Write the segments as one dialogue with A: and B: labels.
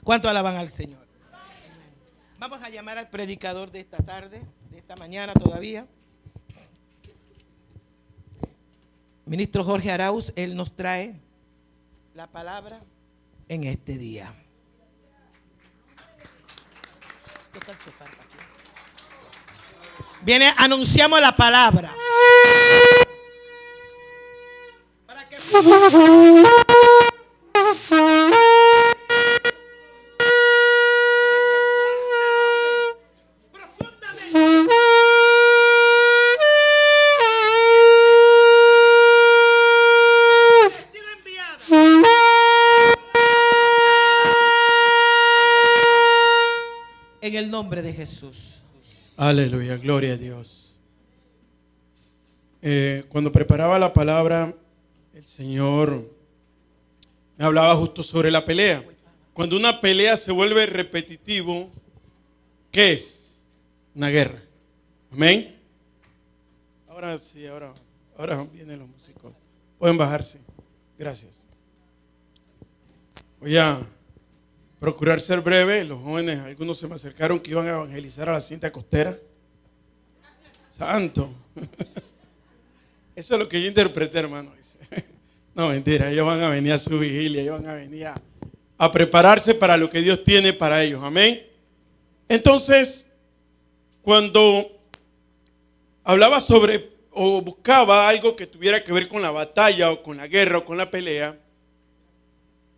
A: ¿Cuánto alaban al Señor? Vamos a llamar al predicador de esta tarde, de esta mañana todavía. Ministro Jorge Arauz, él nos trae la palabra en este día. Viene, anunciamos la palabra. Para que en el nombre de Jesús.
B: Aleluya, gloria a Dios. Cuando preparaba la palabra, el Señor me hablaba justo sobre la pelea. Cuando una pelea se vuelve repetitivo, ¿qué es? Una guerra. Amén. Ahora sí, ahora vienen los músicos. Pueden bajarse. Gracias. Voy a procurar ser breve. Los jóvenes, algunos se me acercaron que iban a evangelizar a la cinta costera. Santo. Eso es lo que yo interpreté, hermano. No, mentira, ellos van a venir a su vigilia, ellos van a venir a prepararse para lo que Dios tiene para ellos. Amén. Entonces, cuando hablaba sobre o buscaba algo que tuviera que ver con la batalla o con la guerra o con la pelea,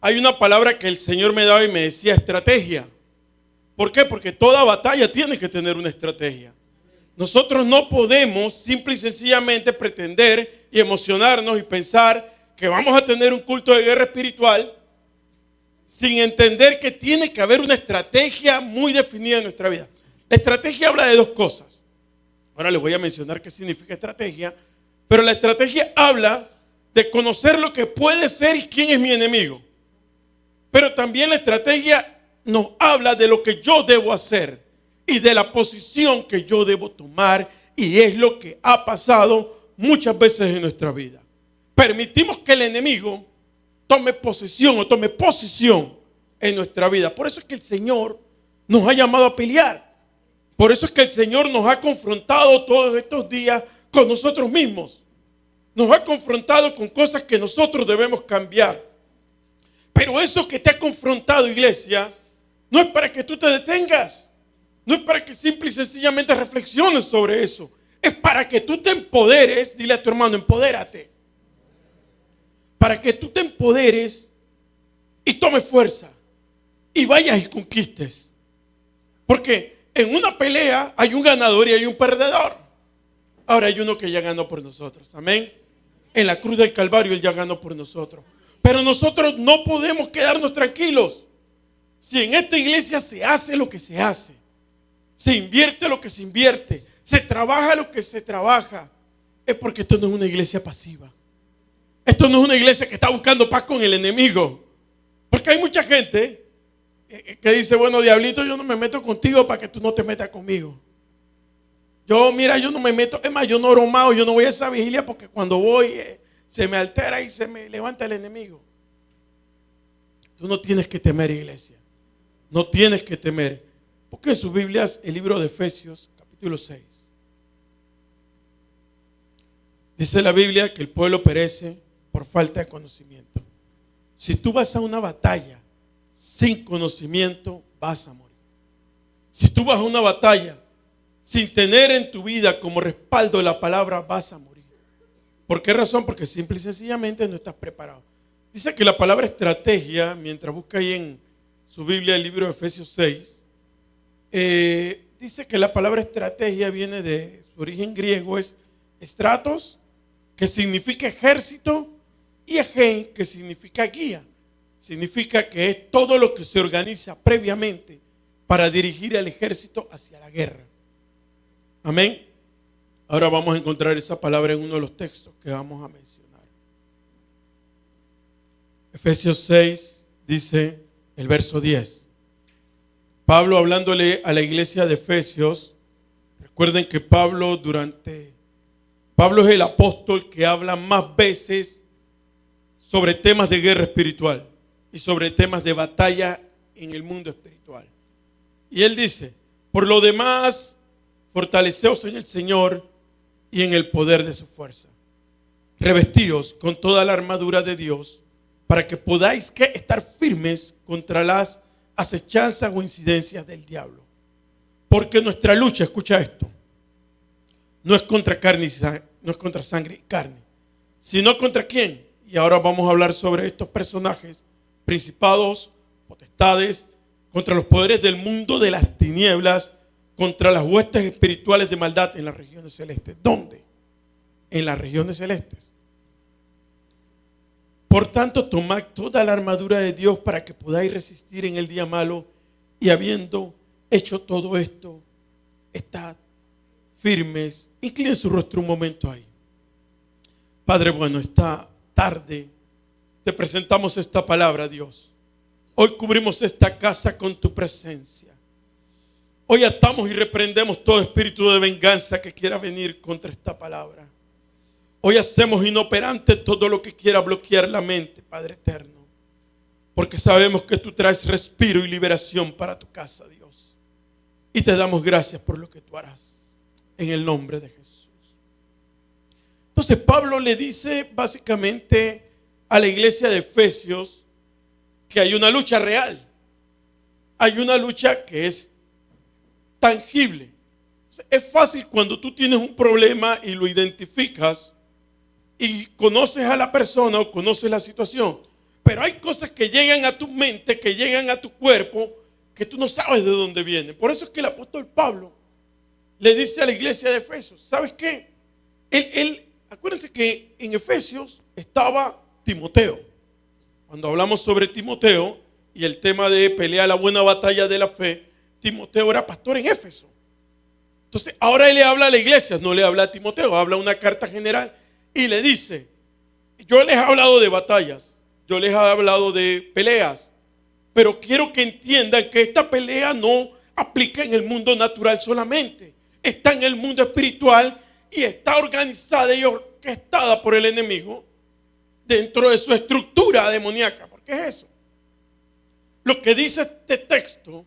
B: hay una palabra que el Señor me daba y me decía estrategia. ¿Por qué? Porque toda batalla tiene que tener una estrategia. Nosotros no podemos simple y sencillamente pretender y emocionarnos y pensar que vamos a tener un culto de guerra espiritual sin entender que tiene que haber una estrategia muy definida en nuestra vida. La estrategia habla de dos cosas. Ahora les voy a mencionar qué significa estrategia, pero la estrategia habla de conocer lo que puede ser y quién es mi enemigo. Pero también la estrategia nos habla de lo que yo debo hacer y de la posición que yo debo tomar, y es lo que ha pasado muchas veces en nuestra vida. Permitimos que el enemigo tome posesión o tome posición en nuestra vida. Por eso es que el Señor nos ha llamado a pelear. Por eso es que el Señor nos ha confrontado todos estos días con nosotros mismos. Nos ha confrontado con cosas que nosotros debemos cambiar. Pero eso que te ha confrontado, iglesia, no es para que tú te detengas. No es para que simple y sencillamente reflexiones sobre eso. Es para que tú te empoderes. Dile a tu hermano, empodérate. Para que tú te empoderes y tomes fuerza y vayas y conquistes. Porque en una pelea hay un ganador y hay un perdedor. Ahora hay uno que ya ganó por nosotros. Amén. En la cruz del Calvario Él ya ganó por nosotros. Pero nosotros no podemos quedarnos tranquilos. Si en esta iglesia se hace lo que se hace, se invierte lo que se invierte, se trabaja lo que se trabaja, es porque esto no es una iglesia pasiva. Esto no es una iglesia que está buscando paz con el enemigo. Porque hay mucha gente que dice, bueno, diablito, yo no me meto contigo para que tú no te metas conmigo. Yo no me meto, es más, yo no oro más, yo no voy a esa vigilia porque cuando voy se me altera y se me levanta el enemigo. Tú no tienes que temer, iglesia. No tienes que temer. Busquen en sus Biblias el libro de Efesios, capítulo 6. Dice la Biblia que el pueblo perece por falta de conocimiento. Si tú vas a una batalla sin conocimiento, vas a morir. Si tú vas a una batalla sin tener en tu vida como respaldo la palabra, vas a morir. ¿Por qué razón? Porque simple y sencillamente no estás preparado. Dice que la palabra estrategia, mientras busca ahí en su Biblia el libro de Efesios 6, dice que la palabra estrategia viene de su origen griego, es estratos, que significa ejército, y egen, que significa guía. Significa que es todo lo que se organiza previamente para dirigir al ejército hacia la guerra. Amén. Ahora vamos a encontrar esa palabra en uno de los textos que vamos a mencionar. Efesios 6 dice el verso 10. Pablo hablándole a la iglesia de Efesios. Recuerden que Pablo es el apóstol que habla más veces sobre temas de guerra espiritual y sobre temas de batalla en el mundo espiritual. Y él dice, por lo demás, fortaleceos en el Señor y en el poder de su fuerza. Revestíos con toda la armadura de Dios para que podáis estar firmes contra las acechanzas o incidencias del diablo. Porque nuestra lucha, escucha esto, no es contra carne y sangre, no es contra sangre y carne, sino contra quién. Y ahora vamos a hablar sobre estos personajes, principados, potestades, contra los poderes del mundo de las tinieblas, contra las huestes espirituales de maldad en las regiones celestes. ¿Dónde? En las regiones celestes. Por tanto, tomad toda la armadura de Dios para que podáis resistir en el día malo, y habiendo hecho todo esto, estad firmes. Inclinen su rostro un momento ahí. Padre bueno, esta tarde te presentamos esta palabra, Dios. Hoy cubrimos esta casa con tu presencia. Hoy atamos y reprendemos todo espíritu de venganza que quiera venir contra esta palabra. Hoy hacemos inoperante todo lo que quiera bloquear la mente, Padre eterno. Porque sabemos que tú traes respiro y liberación para tu casa, Dios. Y te damos gracias por lo que tú harás. En el nombre de Jesús. Entonces Pablo le dice básicamente a la iglesia de Efesios que hay una lucha real. Hay una lucha que es tangible. Es fácil cuando tú tienes un problema y lo identificas y conoces a la persona o conoces la situación. Pero hay cosas que llegan a tu mente, que llegan a tu cuerpo, que tú no sabes de dónde vienen. Por eso es que el apóstol Pablo le dice a la iglesia de Efesios, ¿sabes qué? Acuérdense que en Efesios estaba Timoteo. Cuando hablamos sobre Timoteo y el tema de pelear la buena batalla de la fe, Timoteo era pastor en Éfeso. Entonces ahora él le habla a la iglesia, no le habla a Timoteo, habla una carta general y le dice, yo les he hablado de batallas, yo les he hablado de peleas, pero quiero que entiendan que esta pelea no aplica en el mundo natural solamente. Está en el mundo espiritual y está organizada y orquestada por el enemigo dentro de su estructura demoníaca. ¿Por qué es eso? Lo que dice este texto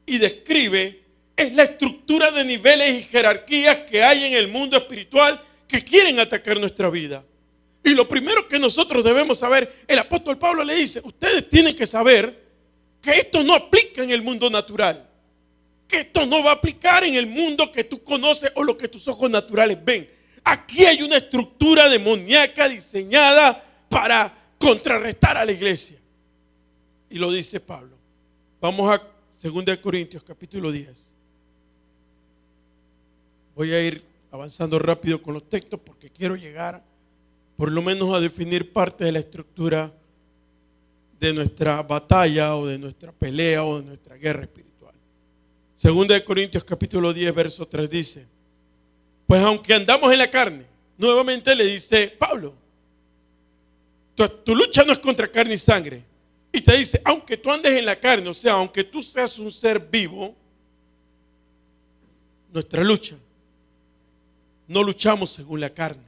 B: y describe es la estructura de niveles y jerarquías que hay en el mundo espiritual que quieren atacar nuestra vida. Y lo primero que nosotros debemos saber, el apóstol Pablo le dice, ustedes tienen que saber que esto no aplica en el mundo natural. Que esto no va a aplicar en el mundo que tú conoces o lo que tus ojos naturales ven. Aquí hay una estructura demoníaca diseñada para contrarrestar a la iglesia. Y lo dice Pablo. Vamos a 2 Corintios capítulo 10. Voy a ir avanzando rápido con los textos porque quiero llegar por lo menos a definir parte de la estructura de nuestra batalla o de nuestra pelea o de nuestra guerra espiritual. 2 Corintios capítulo 10 verso 3 dice, pues aunque andamos en la carne, nuevamente le dice Pablo, tu lucha no es contra carne y sangre. Y te dice, aunque tú andes en la carne, o sea, aunque tú seas un ser vivo, nuestra lucha, no luchamos según la carne.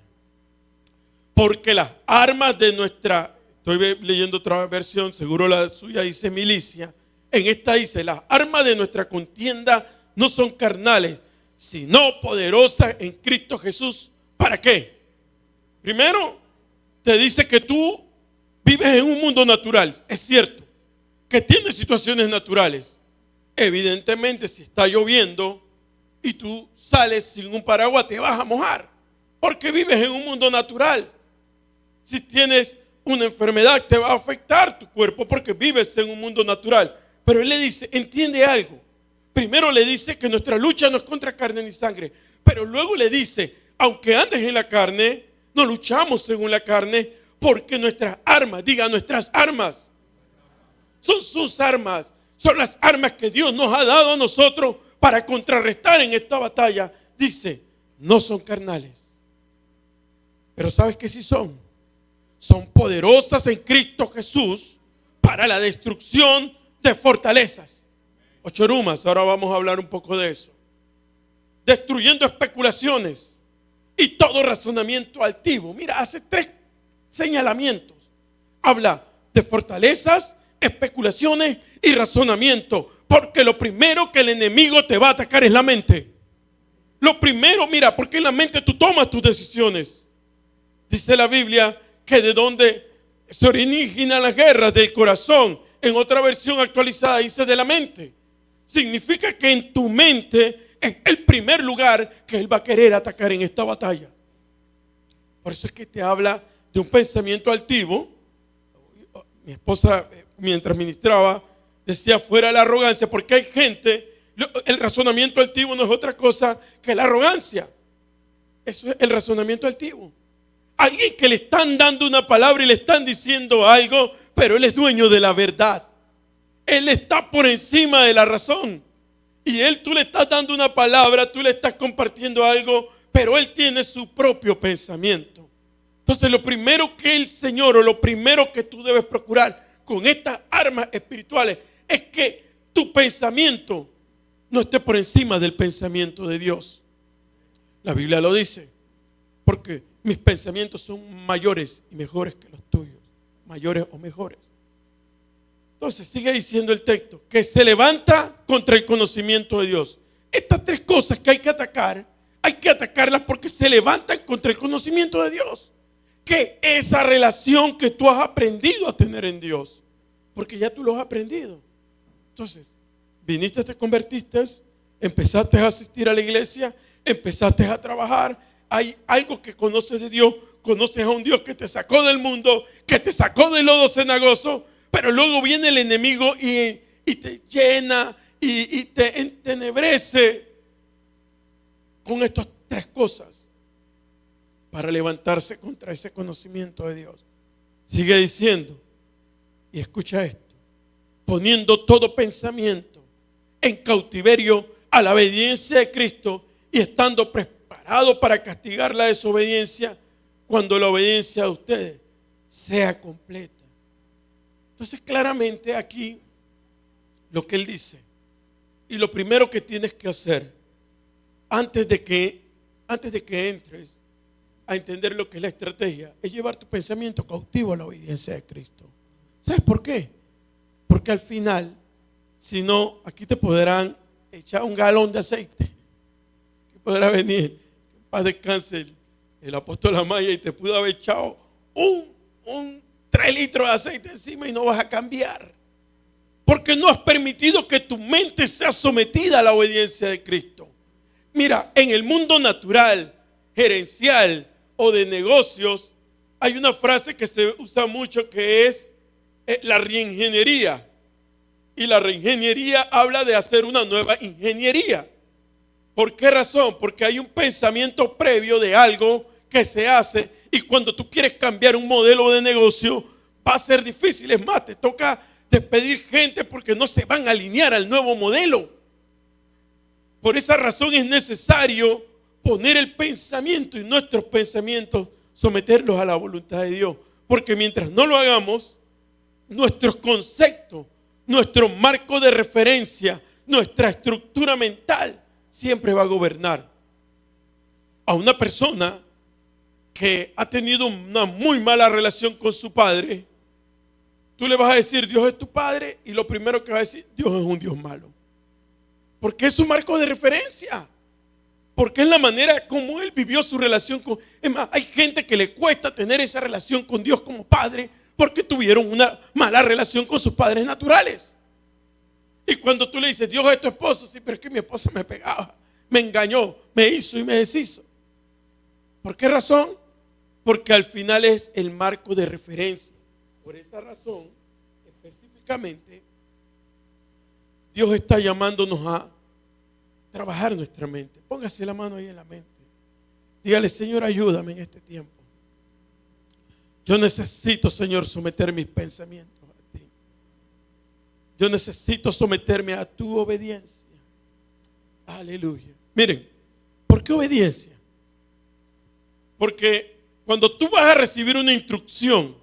B: Porque las armas de nuestra, estoy leyendo otra versión, seguro la suya dice milicia, en esta dice, las armas de nuestra contienda no son carnales, sino poderosas en Cristo Jesús. ¿Para qué? Primero, te dice que tú vives en un mundo natural. Es cierto que tienes situaciones naturales. Evidentemente, si está lloviendo y tú sales sin un paraguas, te vas a mojar, porque vives en un mundo natural. Si tienes una enfermedad, te va a afectar tu cuerpo porque vives en un mundo natural. Pero él le dice, entiende algo. Primero le dice que nuestra lucha no es contra carne ni sangre. Pero luego le dice, aunque andes en la carne, no luchamos según la carne, porque nuestras armas, diga nuestras armas, son sus armas. Son las armas que Dios nos ha dado a nosotros para contrarrestar en esta batalla. Dice, no son carnales. Pero ¿sabes qué sí son? Son poderosas en Cristo Jesús para la destrucción de fortalezas. Ochorumas, ahora vamos a hablar un poco de eso. Destruyendo especulaciones y todo razonamiento altivo. Mira, hace 3 señalamientos. Habla de fortalezas, especulaciones y razonamiento. Porque lo primero que el enemigo te va a atacar es la mente. Lo primero, mira, porque en la mente tú tomas tus decisiones. Dice la Biblia que de donde se originan las guerras, del corazón. En otra versión actualizada dice de la mente. Significa que en tu mente es el primer lugar que Él va a querer atacar en esta batalla. Por eso es que te habla de un pensamiento altivo. Mi esposa, mientras ministraba, decía fuera la arrogancia, porque hay gente, el razonamiento altivo no es otra cosa que la arrogancia. Eso es el razonamiento altivo. Alguien que le están dando una palabra y le están diciendo algo, pero él es dueño de la verdad. Él está por encima de la razón. Y tú le estás dando una palabra, tú le estás compartiendo algo, pero él tiene su propio pensamiento. Entonces lo primero que el Señor, o lo primero que tú debes procurar con estas armas espirituales, es que tu pensamiento no esté por encima del pensamiento de Dios. La Biblia lo dice, porque mis pensamientos son mayores y mejores que los tuyos, mayores o mejores. Entonces sigue diciendo el texto, que se levanta contra el conocimiento de Dios. Estas tres cosas que hay que atacar, hay que atacarlas porque se levantan contra el conocimiento de Dios. Que esa relación que tú has aprendido a tener en Dios, porque ya tú lo has aprendido. Entonces, viniste, te convertiste, empezaste a asistir a la iglesia, empezaste a trabajar. Hay algo que conoces de Dios, conoces a un Dios que te sacó del mundo, que te sacó del lodo cenagoso, pero luego viene el enemigo y te llena y te entenebrece con estas tres cosas para levantarse contra ese conocimiento de Dios. Sigue diciendo, y escucha esto, poniendo todo pensamiento en cautiverio a la obediencia de Cristo y estando preparado para castigar la desobediencia cuando la obediencia de ustedes sea completa. Entonces claramente aquí lo que él dice, y lo primero que tienes que hacer antes de que entres a entender lo que es la estrategia, es llevar tu pensamiento cautivo a la obediencia de Cristo. ¿Sabes por qué? Porque al final, si no, aquí te podrán echar un galón de aceite, que podrá venir, que en paz descanse el apóstol Amaya, y te pudo haber echado un 3 litros de aceite encima y no vas a cambiar. Porque no has permitido que tu mente sea sometida a la obediencia de Cristo. Mira, en el mundo natural, gerencial o de negocios, hay una frase que se usa mucho que es la reingeniería. Y la reingeniería habla de hacer una nueva ingeniería. ¿Por qué razón? Porque hay un pensamiento previo de algo que se hace, y cuando tú quieres cambiar un modelo de negocio va a ser difícil. Es más, te toca despedir gente porque no se van a alinear al nuevo modelo. Por esa razón es necesario poner el pensamiento y nuestros pensamientos, someterlos a la voluntad de Dios. Porque mientras no lo hagamos, nuestros conceptos, nuestro marco de referencia, nuestra estructura mental siempre va a gobernar. A una persona que ha tenido una muy mala relación con su padre, tú le vas a decir Dios es tu padre, y lo primero que va a decir, Dios es un Dios malo. Porque es su marco de referencia. Porque es la manera como él vivió su relación con... Es más, hay gente que le cuesta tener esa relación con Dios como padre porque tuvieron una mala relación con sus padres naturales. Y cuando tú le dices, Dios es tu esposo, sí, pero es que mi esposa me pegaba, me engañó, me hizo y me deshizo. ¿Por qué razón? Porque al final es el marco de referencia. Por esa razón, específicamente, Dios está llamándonos a trabajar nuestra mente. Póngase la mano ahí en la mente. Dígale, Señor, ayúdame en este tiempo. Yo necesito, Señor, someter mis pensamientos a ti. Yo necesito someterme a tu obediencia. Aleluya. Miren, ¿por qué obediencia? Porque cuando tú vas a recibir una instrucción,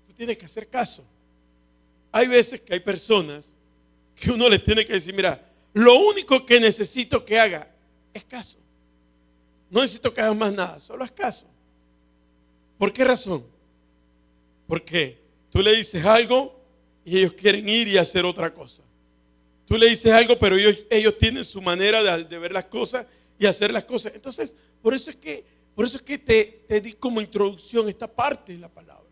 B: tú tienes que hacer caso. Hay veces que hay personas que uno les tiene que decir, mira, lo único que necesito que haga es caso. No necesito que hagas más nada, solo haz caso. ¿Por qué razón? Porque tú le dices algo y ellos quieren ir y hacer otra cosa. Tú le dices algo, pero ellos tienen su manera de ver las cosas y hacer las cosas. Entonces, por eso es que te di como introducción esta parte de la palabra.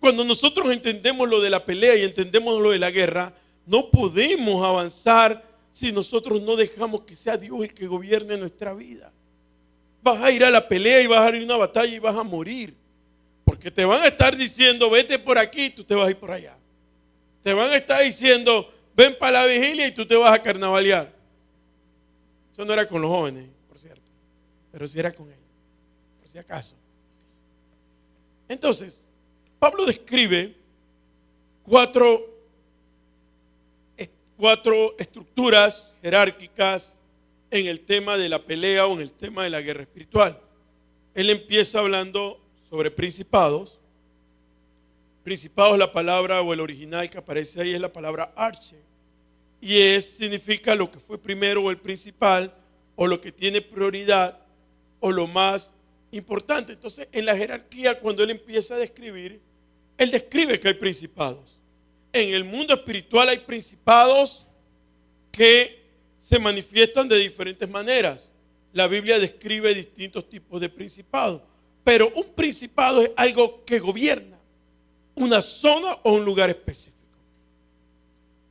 B: Cuando nosotros entendemos lo de la pelea y entendemos lo de la guerra, no podemos avanzar si nosotros no dejamos que sea Dios el que gobierne nuestra vida. Vas a ir a la pelea y vas a ir a una batalla y vas a morir. Porque te van a estar diciendo, vete por aquí y tú te vas a ir por allá. Te van a estar diciendo, ven para la vigilia y tú te vas a carnavalear. Eso no era con los jóvenes, por cierto, pero sí era con ellos, por si acaso. Entonces, Pablo describe cuatro estructuras jerárquicas en el tema de la pelea o en el tema de la guerra espiritual. Él empieza hablando sobre principados. Principados, la palabra o el original que aparece ahí es la palabra arche. Y significa lo que fue primero o el principal, o lo que tiene prioridad, o lo más importante. Entonces, en la jerarquía, cuando él empieza a describir, él describe que hay principados. En el mundo espiritual hay principados que se manifiestan de diferentes maneras. La Biblia describe distintos tipos de principados. Pero un principado es algo que gobierna una zona o un lugar específico.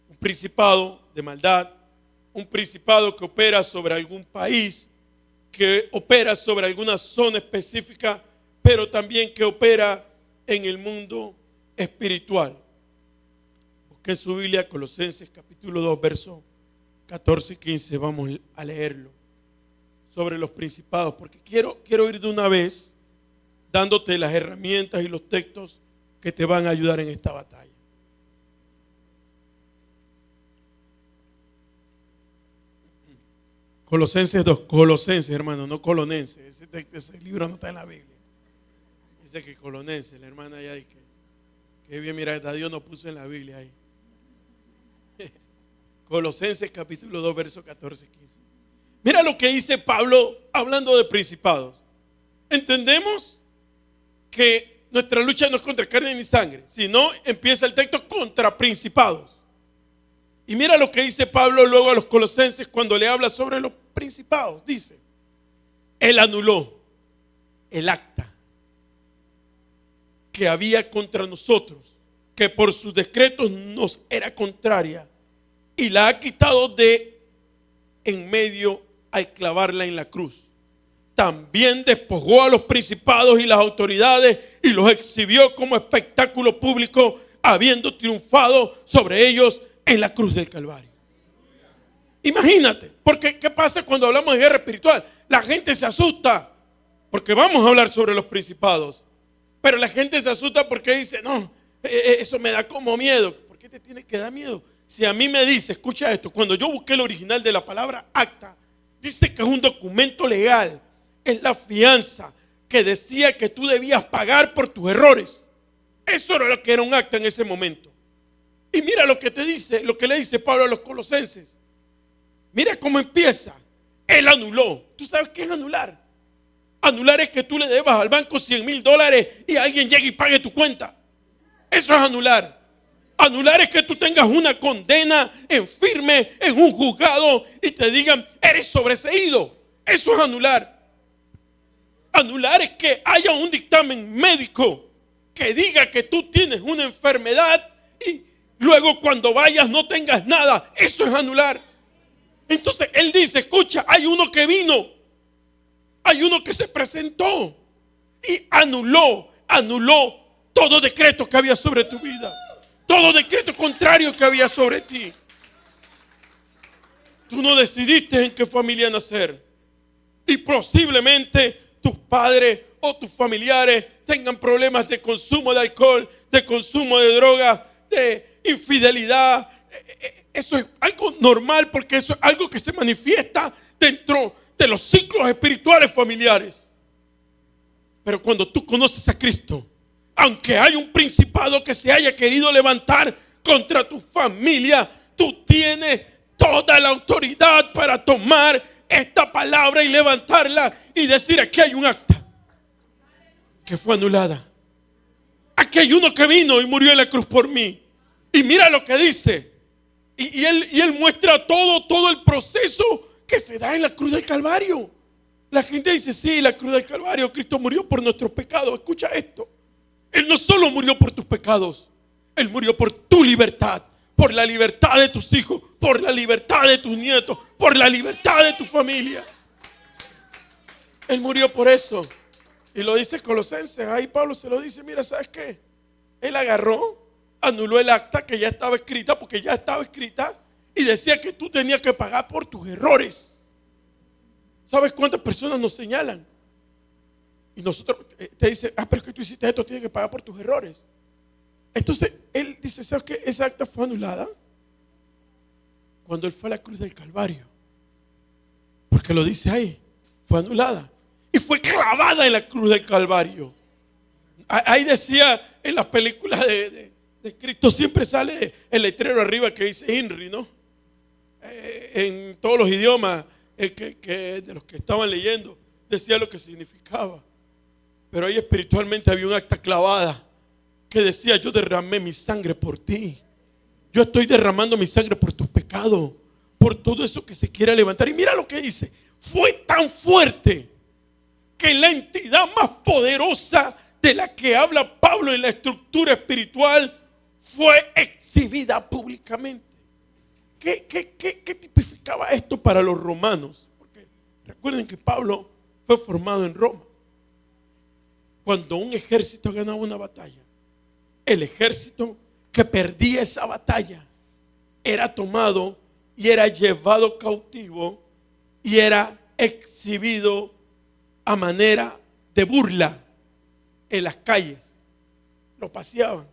B: Un principado de maldad, un principado que opera sobre algún país, que opera sobre alguna zona específica, pero también que opera en el mundo espiritual. Busquen su Biblia, Colosenses capítulo 2, versos 14 y 15, vamos a leerlo, sobre los principados, porque quiero ir de una vez dándote las herramientas y los textos que te van a ayudar en esta batalla. Colosenses 2, Colosenses, hermano, no colonenses. Ese libro no está en la Biblia. Dice que colonenses, la hermana allá dice que bien, mira, Dios no puso en la Biblia ahí. Colosenses capítulo 2, versos 14 y 15. Mira lo que dice Pablo hablando de principados. Entendemos que nuestra lucha no es contra carne ni sangre, sino empieza el texto contra principados. Y mira lo que dice Pablo luego a los colosenses cuando le habla sobre los principados. Dice, él anuló el acta que había contra nosotros, que por sus decretos nos era contraria, y la ha quitado de en medio al clavarla en la cruz. También despojó a los principados y las autoridades y los exhibió como espectáculo público, habiendo triunfado sobre ellos en la cruz del Calvario. Imagínate, porque ¿qué pasa cuando hablamos de guerra espiritual? La gente se asusta, porque vamos a hablar sobre los principados, pero la gente se asusta porque dice, no, eso me da como miedo. ¿Por qué te tiene que dar miedo? Si a mí me dice, escucha esto, cuando yo busqué el original de la palabra acta, dice que es un documento legal, es la fianza que decía que tú debías pagar por tus errores. Eso era lo que era un acta en ese momento. Y mira lo que te dice, lo que le dice Pablo a los colosenses. Mira cómo empieza. Él anuló. ¿Tú sabes qué es anular? Anular es que tú le debas al banco $100,000 y alguien llegue y pague tu cuenta. Eso es anular. Anular es que tú tengas una condena en firme en un juzgado y te digan, eres sobreseído. Eso es anular. Anular es que haya un dictamen médico que diga que tú tienes una enfermedad y luego cuando vayas no tengas nada. Eso es anular. Entonces él dice, escucha, hay uno que vino, hay uno que se presentó y anuló todo decreto que había sobre tu vida, todo decreto contrario que había sobre ti. Tú no decidiste en qué familia nacer y posiblemente tus padres o tus familiares tengan problemas de consumo de alcohol, de consumo de drogas, de infidelidad. Eso es algo normal porque eso es algo que se manifiesta dentro de los ciclos espirituales familiares. Pero cuando tú conoces a Cristo, aunque hay un principado que se haya querido levantar contra tu familia, tú tienes toda la autoridad para tomar esta palabra y levantarla y decir, aquí hay un acta que fue anulada. Aquí hay uno que vino y murió en la cruz por mí. Y mira lo que dice. Y él muestra todo el proceso que se da en la cruz del Calvario. La gente dice, sí, la cruz del Calvario, Cristo murió por nuestros pecados. Escucha esto. Él no solo murió por tus pecados, Él murió por tu libertad, por la libertad de tus hijos, por la libertad de tus nietos, por la libertad de tu familia. Él murió por eso. Y lo dice Colosenses. Ahí Pablo se lo dice, mira, ¿sabes qué? Él agarró, anuló el acta que ya estaba escrita, porque ya estaba escrita, y decía que tú tenías que pagar por tus errores. ¿Sabes cuántas personas nos señalan? Y nosotros te dicen, pero es que tú hiciste esto, tienes que pagar por tus errores. Entonces él dice, ¿sabes qué? Esa acta fue anulada cuando él fue a la cruz del Calvario. Porque lo dice ahí, fue anulada. Y fue clavada en la cruz del Calvario. Ahí decía en las películas de Cristo, siempre sale el letrero arriba que dice INRI, ¿no? En todos los idiomas de los que estaban leyendo, decía lo que significaba. Pero ahí espiritualmente había un acta clavada que decía, yo derramé mi sangre por ti. Yo estoy derramando mi sangre por tus pecados, por todo eso que se quiera levantar. Y mira lo que dice, fue tan fuerte que la entidad más poderosa de la que habla Pablo en la estructura espiritual fue exhibida públicamente. ¿Qué tipificaba esto para los romanos? Porque recuerden que Pablo fue formado en Roma. Cuando un ejército ganaba una batalla, el ejército que perdía esa batalla era tomado y era llevado cautivo y era exhibido a manera de burla en las calles. Los paseaban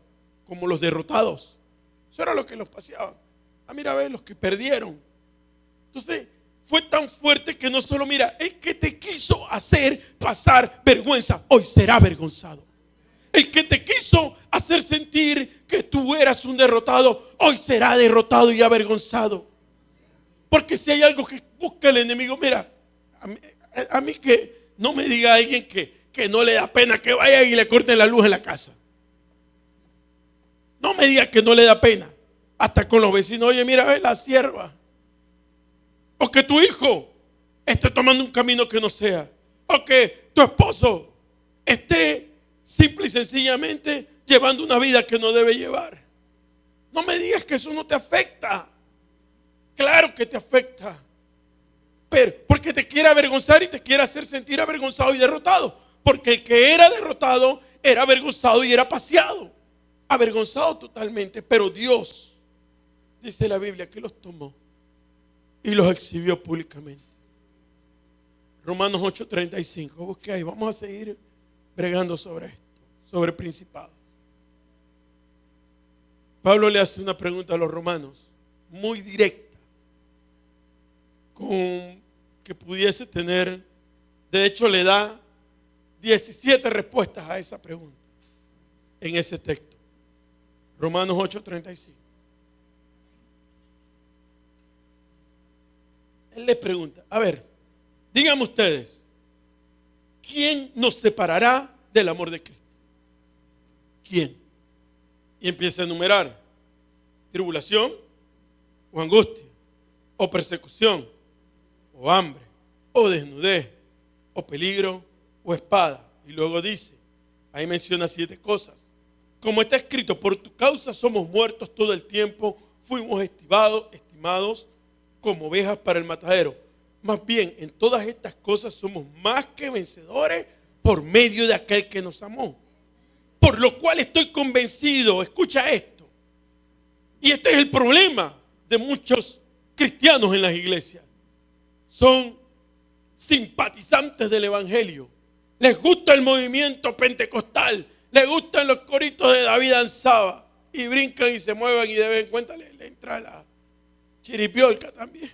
B: como los derrotados. Eso era lo que los paseaban. Mira, a ver, los que perdieron. Entonces fue tan fuerte que no solo, mira, el que te quiso hacer pasar vergüenza, hoy será avergonzado. El que te quiso hacer sentir que tú eras un derrotado, hoy será derrotado y avergonzado. Porque si hay algo que busca el enemigo, mira, a mí que no me diga alguien que no le da pena que vaya y le corten la luz en la casa. No me diga que no le da pena. Hasta con los vecinos, oye, mira, ve la sierva. O que tu hijo esté tomando un camino que no sea. O que tu esposo esté simple y sencillamente llevando una vida que no debe llevar. No me digas que eso no te afecta. Claro que te afecta. Pero porque te quiere avergonzar y te quiere hacer sentir avergonzado y derrotado. Porque el que era derrotado era avergonzado y era paseado. Avergonzado totalmente. Pero Dios, dice la Biblia, que los tomó y los exhibió públicamente. Romanos 8:35. Busque ahí, vamos a seguir bregando sobre esto, sobre el principado. Pablo le hace una pregunta a los romanos, muy directa, con que pudiese tener, de hecho le da 17 respuestas a esa pregunta en ese texto. Romanos 8:35. Él le pregunta, a ver, díganme ustedes, ¿quién nos separará del amor de Cristo? ¿Quién? Y empieza a enumerar, tribulación o angustia, o persecución, o hambre, o desnudez, o peligro, o espada. Y luego dice, ahí menciona 7 cosas. Como está escrito, por tu causa somos muertos todo el tiempo, fuimos estimados como ovejas para el matadero. Más bien, en todas estas cosas somos más que vencedores por medio de aquel que nos amó. Por lo cual estoy convencido, escucha esto, y este es el problema de muchos cristianos en las iglesias. Son simpatizantes del evangelio. Les gusta el movimiento pentecostal, les gustan los coritos de David Ansaba y brincan y se mueven y de vez en cuando le entra la chiripiolca también.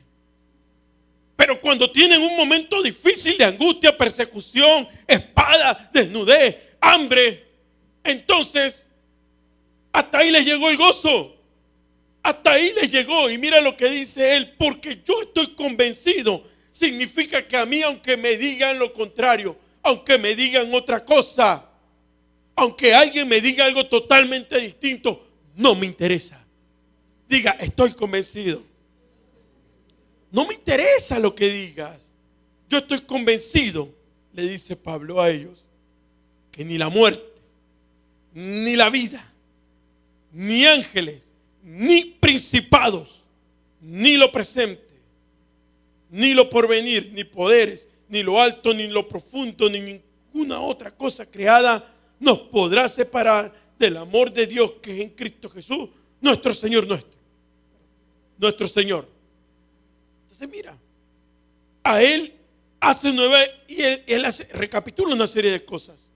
B: Pero cuando tienen un momento difícil de angustia, persecución, espada, desnudez, hambre, entonces hasta ahí les llegó el gozo. Hasta ahí les llegó. Y mira lo que dice él, porque yo estoy convencido. Significa que a mí, aunque me digan lo contrario, aunque me digan otra cosa, aunque alguien me diga algo totalmente distinto, no me interesa. Diga, estoy convencido. No me interesa lo que digas. Yo estoy convencido, le dice Pablo a ellos, que ni la muerte, ni la vida, ni ángeles, ni principados, ni lo presente, ni lo porvenir, ni poderes, ni lo alto, ni lo profundo, ni ninguna otra cosa creada nos podrá separar del amor de Dios que es en Cristo Jesús, nuestro Señor, nuestro Señor. Entonces mira, a Él hace y él recapitula una serie de cosas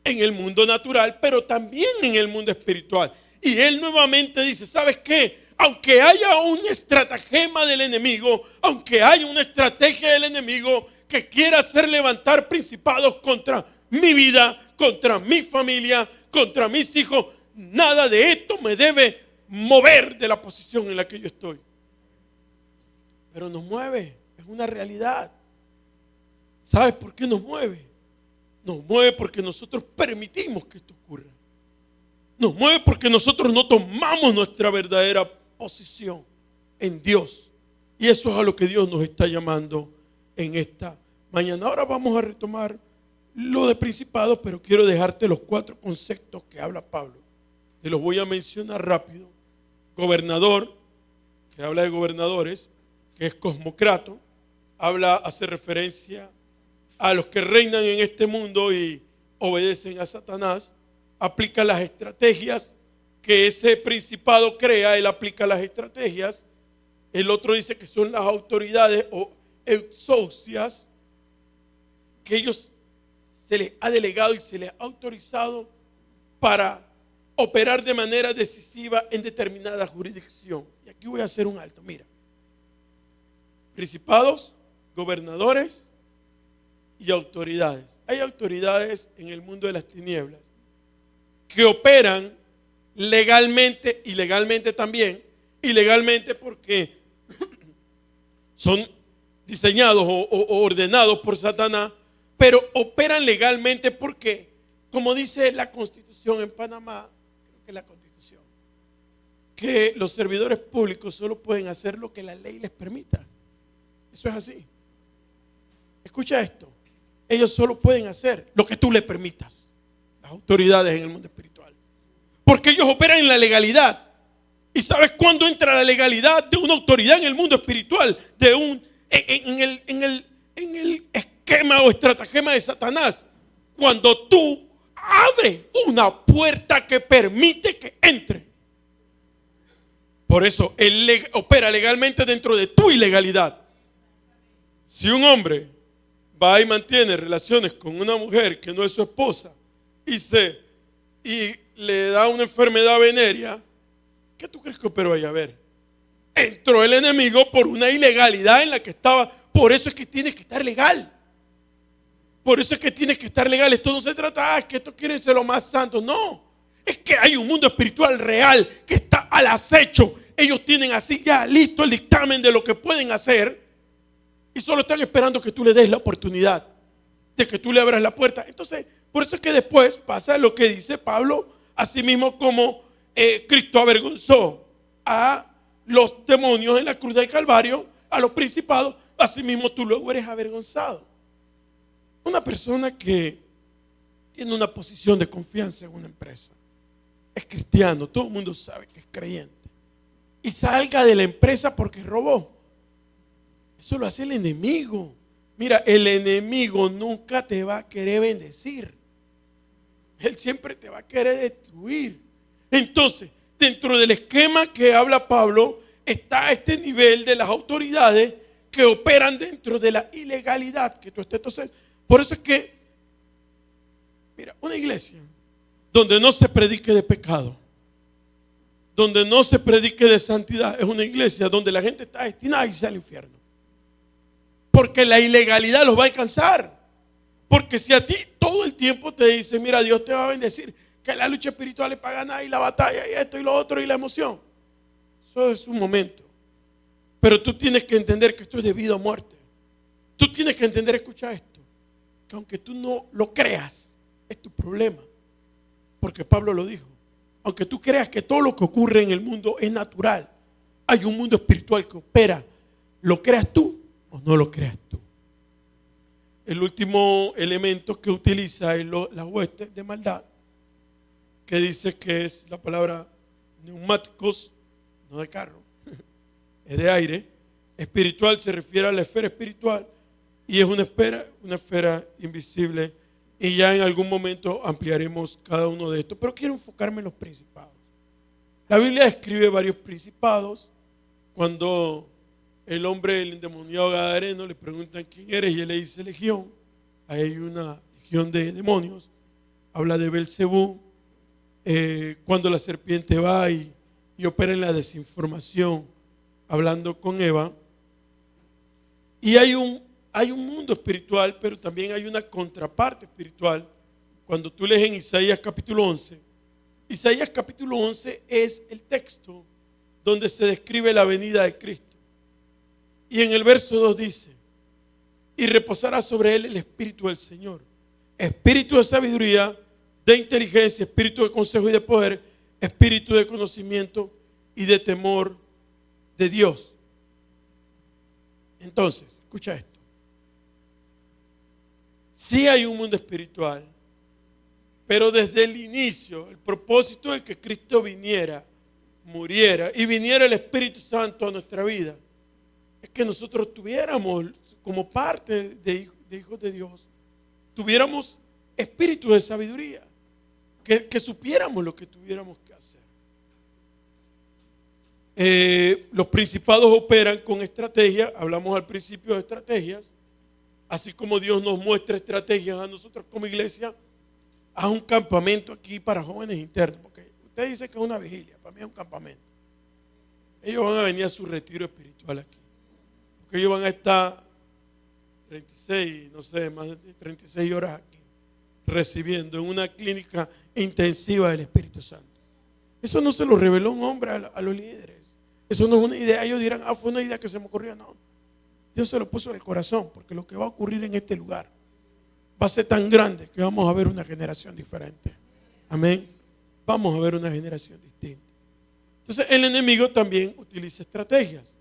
B: en el mundo natural, pero también en el mundo espiritual. Y Él nuevamente dice, ¿sabes qué? Aunque haya una estratagema del enemigo, aunque haya una estrategia del enemigo que quiera hacer levantar principados contra mi vida, contra mi familia, contra mis hijos, nada de esto me debe mover de la posición en la que yo estoy. Pero nos mueve, es una realidad. ¿Sabes por qué nos mueve? Nos mueve porque nosotros permitimos que esto ocurra. Nos mueve porque nosotros no tomamos nuestra verdadera posición en Dios. Y eso es a lo que Dios nos está llamando en esta mañana. Ahora vamos a retomar lo de principados, pero quiero dejarte los 4 conceptos que habla Pablo. Te los voy a mencionar rápido. Gobernador, que habla de gobernadores, que es cosmocrato, hace referencia a los que reinan en este mundo y obedecen a Satanás. Aplica las estrategias que ese principado crea, él aplica las estrategias. El otro dice que son las autoridades o exousias, que ellos se les ha delegado y se les ha autorizado para operar de manera decisiva en determinada jurisdicción. Y aquí voy a hacer un alto, mira. Principados, gobernadores y autoridades. Hay autoridades en el mundo de las tinieblas que operan legalmente, ilegalmente también. Ilegalmente porque son diseñados o ordenados por Satanás, pero operan legalmente porque, como dice la Constitución en Panamá, creo que es la Constitución, que los servidores públicos solo pueden hacer lo que la ley les permita. Eso es así. Escucha esto. Ellos solo pueden hacer lo que tú les permitas. Las autoridades en el mundo espiritual. Porque ellos operan en la legalidad. ¿Y sabes cuándo entra la legalidad de una autoridad en el mundo espiritual? En el esquema o estratagema de Satanás. Cuando tú abres una puerta que permite que entre. Por eso él opera legalmente dentro de tu ilegalidad. Si un hombre va y mantiene relaciones con una mujer que no es su esposa y le da una enfermedad venérea, ¿qué tú crees que operó ahí? A ver, entró el enemigo por una ilegalidad en la que estaba. Por eso es que tienes que estar legal. Por eso es que tienes que estar legal. Esto no se trata, es que esto quiere ser lo más santo. No, es que hay un mundo espiritual real que está al acecho. Ellos tienen así ya listo el dictamen de lo que pueden hacer y solo están esperando que tú le des la oportunidad de que tú le abras la puerta. Entonces, por eso es que después pasa lo que dice Pablo, así mismo como Cristo avergonzó a los demonios en la cruz del Calvario, a los principados, así mismo tú luego eres avergonzado. Una persona que tiene una posición de confianza en una empresa, es cristiano, todo el mundo sabe que es creyente, y salga de la empresa porque robó, eso lo hace el enemigo. Mira, el enemigo nunca te va a querer bendecir. Él siempre te va a querer destruir. Entonces, dentro del esquema que habla Pablo, está este nivel de las autoridades que operan dentro de la ilegalidad que tú estés. Entonces, por eso es que, mira, una iglesia donde no se predique de pecado, donde no se predique de santidad, es una iglesia donde la gente está destinada a irse al infierno. Porque la ilegalidad los va a alcanzar. Porque si a ti todo el tiempo te dice, mira, Dios te va a bendecir, que la lucha espiritual es para ganar y la batalla y esto y lo otro y la emoción, eso es un momento. Pero tú tienes que entender que esto es de vida o muerte. Tú tienes que entender, escucha esto, que aunque tú no lo creas, es tu problema. Porque Pablo lo dijo, aunque tú creas que todo lo que ocurre en el mundo es natural, hay un mundo espiritual que opera. ¿Lo creas tú o no lo creas tú? El último elemento que utiliza es las huestes de maldad, que dice que es la palabra neumáticos, no de carro, es de aire. Espiritual se refiere a la esfera espiritual y es una esfera invisible. Y ya en algún momento ampliaremos cada uno de estos. Pero quiero enfocarme en los principados. La Biblia describe varios principados. Cuando el hombre, el endemoniado gadareno, le preguntan quién eres y él le dice legión. Ahí hay una legión de demonios. Habla de Belcebú. Cuando la serpiente va y opera en la desinformación, hablando con Eva. Y hay un mundo espiritual, pero también hay una contraparte espiritual. Cuando tú lees en Isaías capítulo 11, Isaías capítulo 11 es el texto donde se describe la venida de Cristo. Y en el verso 2 dice: y reposará sobre él el espíritu del Señor, espíritu de sabiduría, de inteligencia, espíritu de consejo y de poder, espíritu de conocimiento y de temor de Dios. Entonces, escucha esto. Sí hay un mundo espiritual, pero desde el inicio, el propósito de que Cristo viniera, muriera y viniera el Espíritu Santo a nuestra vida, es que nosotros tuviéramos, como parte de hijos de Dios, tuviéramos espíritu de sabiduría, que supiéramos lo que tuviéramos que hacer. Los principados operan con estrategia. Hablamos al principio de estrategias. Así como Dios nos muestra estrategias a nosotros como iglesia, haz un campamento aquí para jóvenes internos, porque usted dice que es una vigilia, para mí es un campamento. Ellos van a venir a su retiro espiritual aquí, porque ellos van a estar 36, no sé, más de 36 horas aquí, recibiendo en una clínica intensiva del Espíritu Santo. Eso no se lo reveló un hombre a los líderes. Eso no es una idea. Ellos dirán, fue una idea que se me ocurrió. No, Dios se lo puso en el corazón, porque lo que va a ocurrir en este lugar va a ser tan grande que vamos a ver una generación diferente. Amén. Vamos a ver una generación distinta. Entonces el enemigo también utiliza estrategias.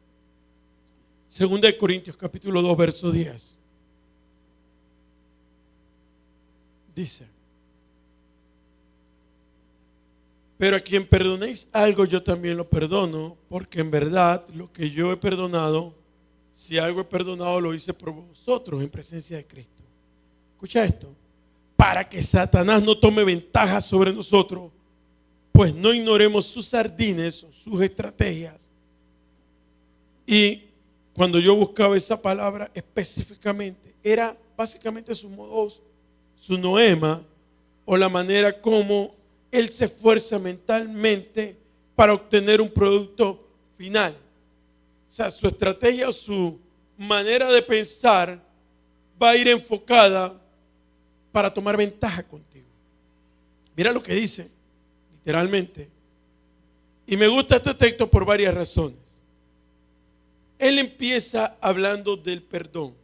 B: Segunda de Corintios capítulo 2 verso 10. Dice: pero a quien perdonéis algo, yo también lo perdono, porque en verdad lo que yo he perdonado, si algo he perdonado, lo hice por vosotros en presencia de Cristo. Escucha esto: para que Satanás no tome ventaja sobre nosotros, pues no ignoremos sus ardines o sus estrategias. Y cuando yo buscaba esa palabra específicamente, era básicamente su modus, su noema, o la manera como él se esfuerza mentalmente para obtener un producto final. O sea, su estrategia o su manera de pensar va a ir enfocada para tomar ventaja contigo. Mira lo que dice, literalmente. Y me gusta este texto por varias razones. Él empieza hablando del perdón.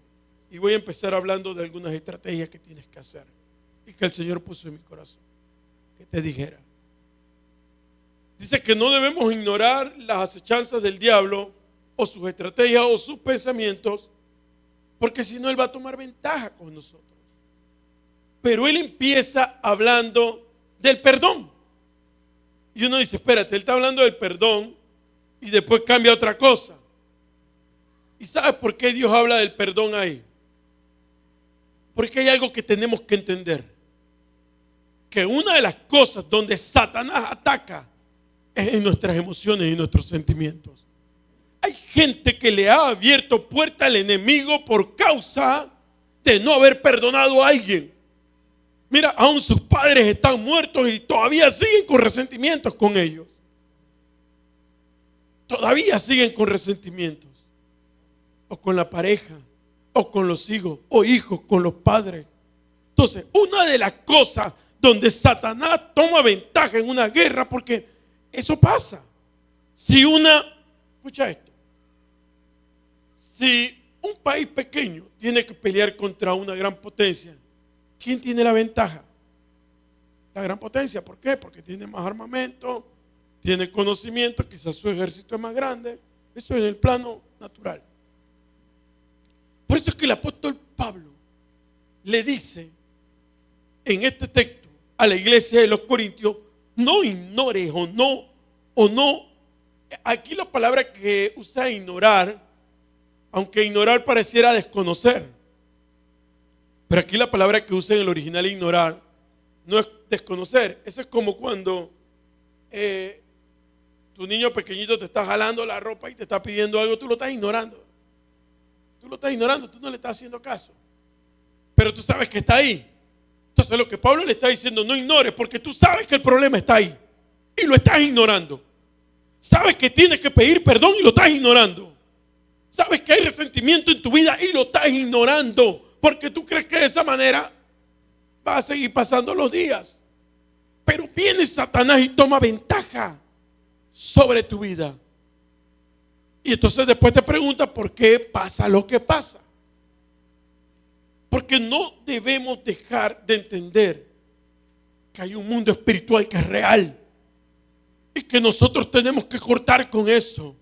B: Y voy a empezar hablando de algunas estrategias que tienes que hacer y que el Señor puso en mi corazón que te dijera. Dice que no debemos ignorar las acechanzas del diablo o sus estrategias o sus pensamientos, porque si no él va a tomar ventaja con nosotros. Pero él empieza hablando del perdón. Y uno dice, espérate, él está hablando del perdón y después cambia a otra cosa. ¿Y sabes por qué Dios habla del perdón ahí? Porque hay algo que tenemos que entender. Que una de las cosas donde Satanás ataca es en nuestras emociones y nuestros sentimientos. Hay gente que le ha abierto puerta al enemigo por causa de no haber perdonado a alguien. Mira, aún sus padres están muertos y todavía siguen con resentimientos con ellos. Todavía siguen con resentimientos. O con la pareja, o con los hijos, o hijos con los padres. Entonces, una de las cosas donde Satanás toma ventaja en una guerra, porque eso pasa. Escucha esto. Si un país pequeño tiene que pelear contra una gran potencia, ¿quién tiene la ventaja? esta gran potencia. ¿Por qué? Porque tiene más armamento, tiene conocimiento, quizás su ejército es más grande. Eso es en el plano natural. Por eso es que el apóstol Pablo le dice en este texto a la iglesia de los Corintios: no ignores o no. Aquí la palabra que usa ignorar, aunque ignorar pareciera desconocer, pero aquí la palabra que usa en el original ignorar no es desconocer. Eso es como cuando tu niño pequeñito te está jalando la ropa y te está pidiendo algo, tú lo estás ignorando. Tú lo estás ignorando, tú no le estás haciendo caso. Pero tú sabes que está ahí. Entonces lo que Pablo le está diciendo: no ignores, porque tú sabes que el problema está ahí y lo estás ignorando. Sabes que tienes que pedir perdón y lo estás ignorando. Sabes que hay resentimiento en tu vida y lo estás ignorando, porque tú crees que de esa manera va a seguir pasando los días. Pero viene Satanás y toma ventaja sobre tu vida. Y entonces después te preguntas por qué pasa lo que pasa. Porque no debemos dejar de entender que hay un mundo espiritual que es real y que nosotros tenemos que cortar con eso.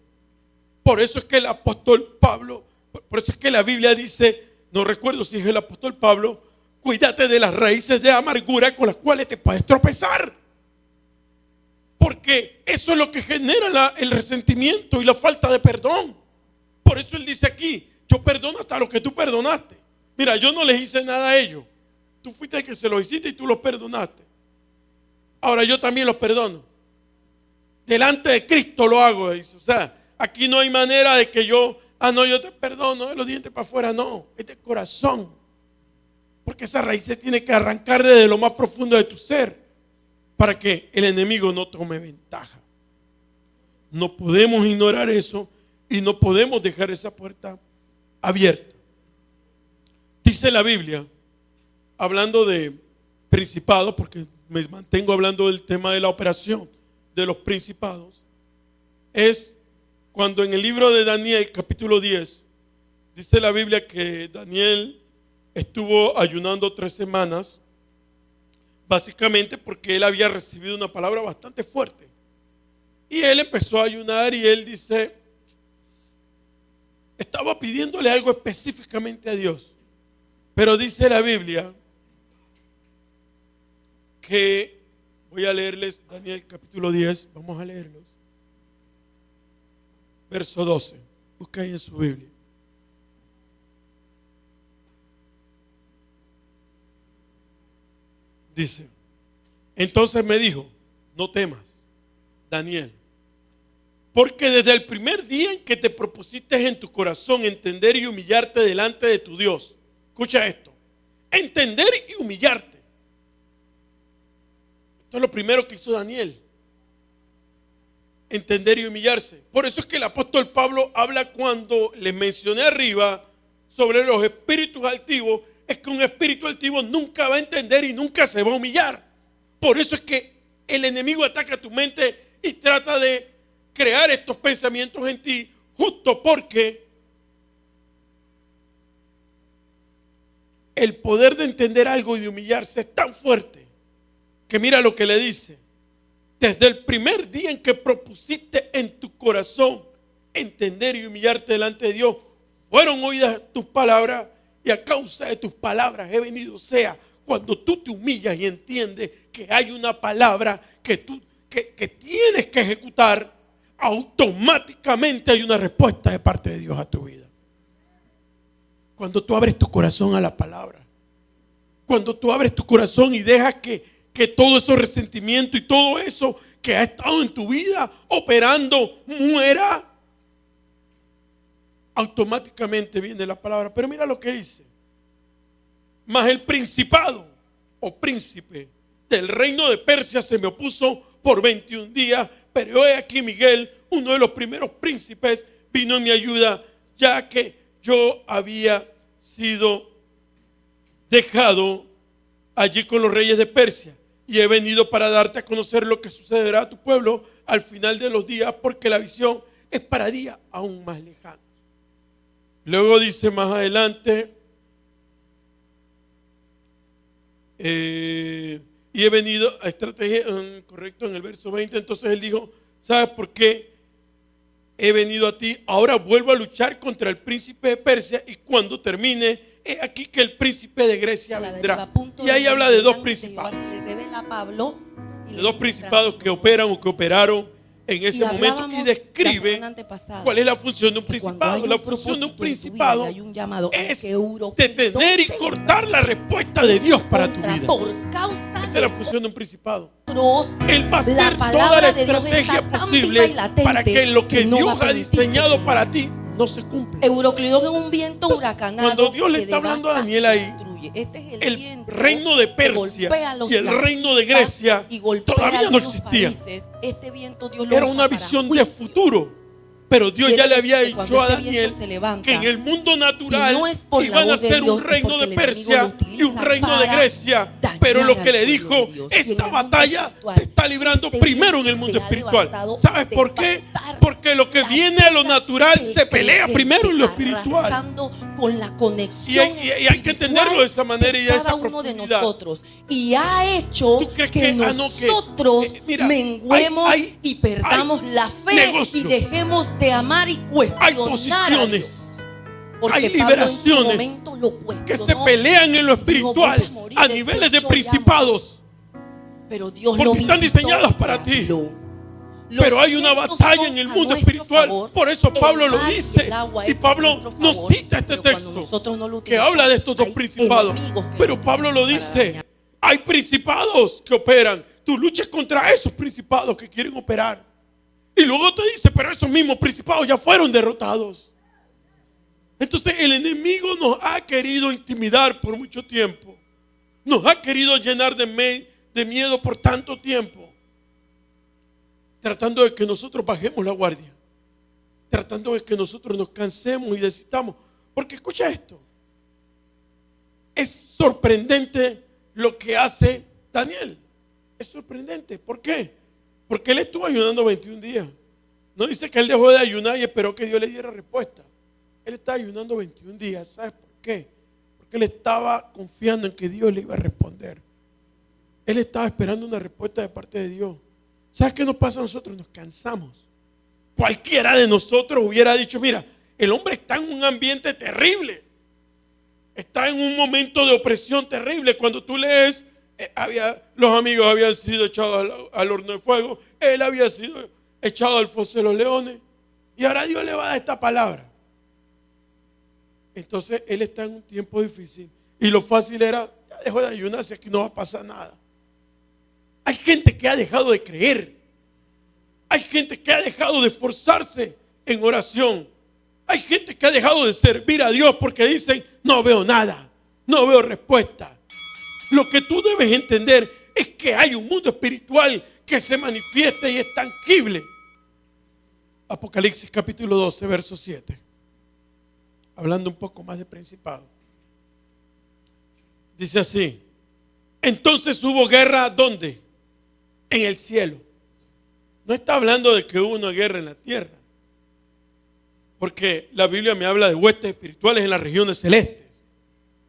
B: Por eso es que el apóstol Pablo, por eso es que la Biblia dice, no recuerdo si es el apóstol Pablo: cuídate de las raíces de amargura con las cuales te puedes tropezar. Porque eso es lo que genera el resentimiento y la falta de perdón. Por eso él dice aquí: yo perdono hasta lo que tú perdonaste. Mira, yo no les hice nada a ellos. Tú fuiste el que se los hiciste y tú los perdonaste. Ahora yo también los perdono. Delante de Cristo lo hago, dice. O sea, aquí no hay manera de que yo te perdono de los dientes para afuera. No, es de corazón. Porque esa raíz se tiene que arrancar desde lo más profundo de tu ser para que el enemigo no tome ventaja. No podemos ignorar eso y no podemos dejar esa puerta abierta. Dice la Biblia, hablando de principados, porque me mantengo hablando del tema de la operación de los principados, es cuando en el libro de Daniel, capítulo 10, dice la Biblia que Daniel estuvo ayunando 3 semanas, básicamente porque él había recibido una palabra bastante fuerte. Y él empezó a ayunar y él dice, estaba pidiéndole algo específicamente a Dios. Pero dice la Biblia que, voy a leerles Daniel capítulo 10, vamos a leerlos. Verso 12, busca ahí en su Biblia. Dice, entonces me dijo: no temas, Daniel, porque desde el primer día en que te propusiste en tu corazón entender y humillarte delante de tu Dios, escucha esto, entender y humillarte. Esto es lo primero que hizo Daniel, entender y humillarse. Por eso es que el apóstol Pablo habla, cuando les mencioné arriba sobre los espíritus altivos, es que un espíritu altivo nunca va a entender y nunca se va a humillar. Por eso es que el enemigo ataca tu mente y trata de crear estos pensamientos en ti, justo porque el poder de entender algo y de humillarse es tan fuerte que mira lo que le dice: desde el primer día en que propusiste en tu corazón entender y humillarte delante de Dios, fueron oídas tus palabras, y a causa de tus palabras he venido. O sea, cuando tú te humillas y entiendes que hay una palabra que tienes que ejecutar, automáticamente hay una respuesta de parte de Dios a tu vida. Cuando tú abres tu corazón a la palabra, cuando tú abres tu corazón y dejas que todo ese resentimiento y todo eso que ha estado en tu vida operando muera, automáticamente viene la palabra. Pero mira lo que dice: mas el principado o príncipe del reino de Persia se me opuso por 21 días, pero he aquí Miguel, uno de los primeros príncipes, vino en mi ayuda, ya que yo había sido dejado allí con los reyes de Persia, y he venido para darte a conocer lo que sucederá a tu pueblo al final de los días, porque la visión es para días aún más lejanos. Luego dice más adelante, y he venido a estrategia, correcto, en el verso 20. Entonces él dijo: ¿sabes por qué he venido a ti? Ahora vuelvo a luchar contra el príncipe de Persia, y cuando termine, he aquí que el príncipe de Grecia vendrá. Y ahí habla de dos principados. De dos principados que operan o que operaron en ese momento, y describe cuál es la función de un principado. La función de un principado es detener y cortar la respuesta de Dios para tu vida. Esa es la función de un principado. Él va a hacer toda la estrategia posible para que lo que Dios ha diseñado para ti no se cumpla.
C: Euroclidón es un viento huracanado.
B: Cuando Dios le está hablando a Daniel ahí, el reino de Persia y el reino de Grecia todavía no existían. Era una visión de futuro. Pero Dios ya le había dicho a Daniel que en el mundo natural iban a ser un reino de Persia y un reino de Grecia. Pero lo que le dijo, esa batalla se está librando primero en el mundo espiritual. ¿Sabes por qué? Porque lo que viene a lo natural se pelea primero en lo espiritual. Y hay que entenderlo de esa manera y de esa profundidad.
C: Y ha hecho que nosotros menguemos y perdamos la fe y dejemos de amar y cuestionar.
B: Hay posiciones, hay liberaciones que se pelean en lo espiritual a niveles de principados, porque están diseñadas para ti. Pero hay una batalla en el mundo espiritual. Por eso Pablo lo dice. Y Pablo nos cita este texto que habla de estos dos principados. Pero Pablo lo dice. Hay principados que operan. Tú luchas contra esos principados que quieren operar. Y luego te dice: pero esos mismos principados ya fueron derrotados. Entonces el enemigo nos ha querido intimidar por mucho tiempo. Nos ha querido llenar de miedo por tanto tiempo, tratando de que nosotros bajemos la guardia, tratando de que nosotros nos cansemos y desistamos. Porque escucha esto, es sorprendente lo que hace Daniel. Es sorprendente. ¿Por qué? Porque él estuvo ayunando 21 días. No dice que él dejó de ayunar y esperó que Dios le diera respuesta. Él está ayunando 21 días. ¿Sabes por qué? Porque él estaba confiando en que Dios le iba a responder. Él estaba esperando una respuesta de parte de Dios. ¿Sabes qué nos pasa a nosotros? Nos cansamos. Cualquiera de nosotros hubiera dicho: mira, el hombre está en un ambiente terrible. Está en un momento de opresión terrible. Cuando tú lees, los amigos habían sido echados al horno de fuego. Él había sido echado al foso de los leones. Y ahora Dios le va a dar esta palabra. Entonces él está en un tiempo difícil. Y lo fácil era: ya dejo de ayunarse, aquí no va a pasar nada. Hay gente que ha dejado de creer. Hay gente que ha dejado de esforzarse en oración. Hay gente que ha dejado de servir a Dios porque dicen: no veo nada, no veo respuesta. Lo que tú debes entender es que hay un mundo espiritual que se manifiesta y es tangible. Apocalipsis capítulo 12, verso 7. Hablando un poco más de principado. Dice así: entonces hubo guerra, ¿dónde? En el cielo. No está hablando de que hubo una guerra en la tierra, porque la Biblia me habla de huestes espirituales en las regiones celestes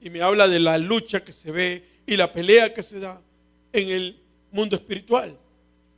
B: y me habla de la lucha que se ve y la pelea que se da en el mundo espiritual.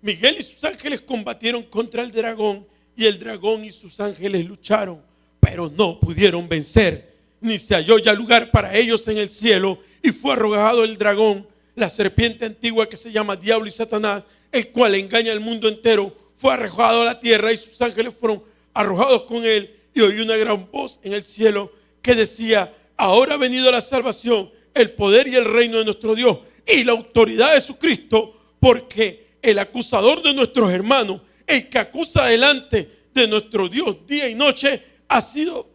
B: Miguel y sus ángeles combatieron contra el dragón, y el dragón y sus ángeles lucharon, pero no pudieron vencer, ni se halló ya lugar para ellos en el cielo. Y fue arrojado el dragón, la serpiente antigua que se llama Diablo y Satanás, el cual engaña al mundo entero. Fue arrojado a la tierra y sus ángeles fueron arrojados con él. Y oí una gran voz en el cielo que decía: ahora ha venido la salvación, el poder y el reino de nuestro Dios y la autoridad de su Cristo, porque el acusador de nuestros hermanos, el que acusa delante de nuestro Dios día y noche, ha sido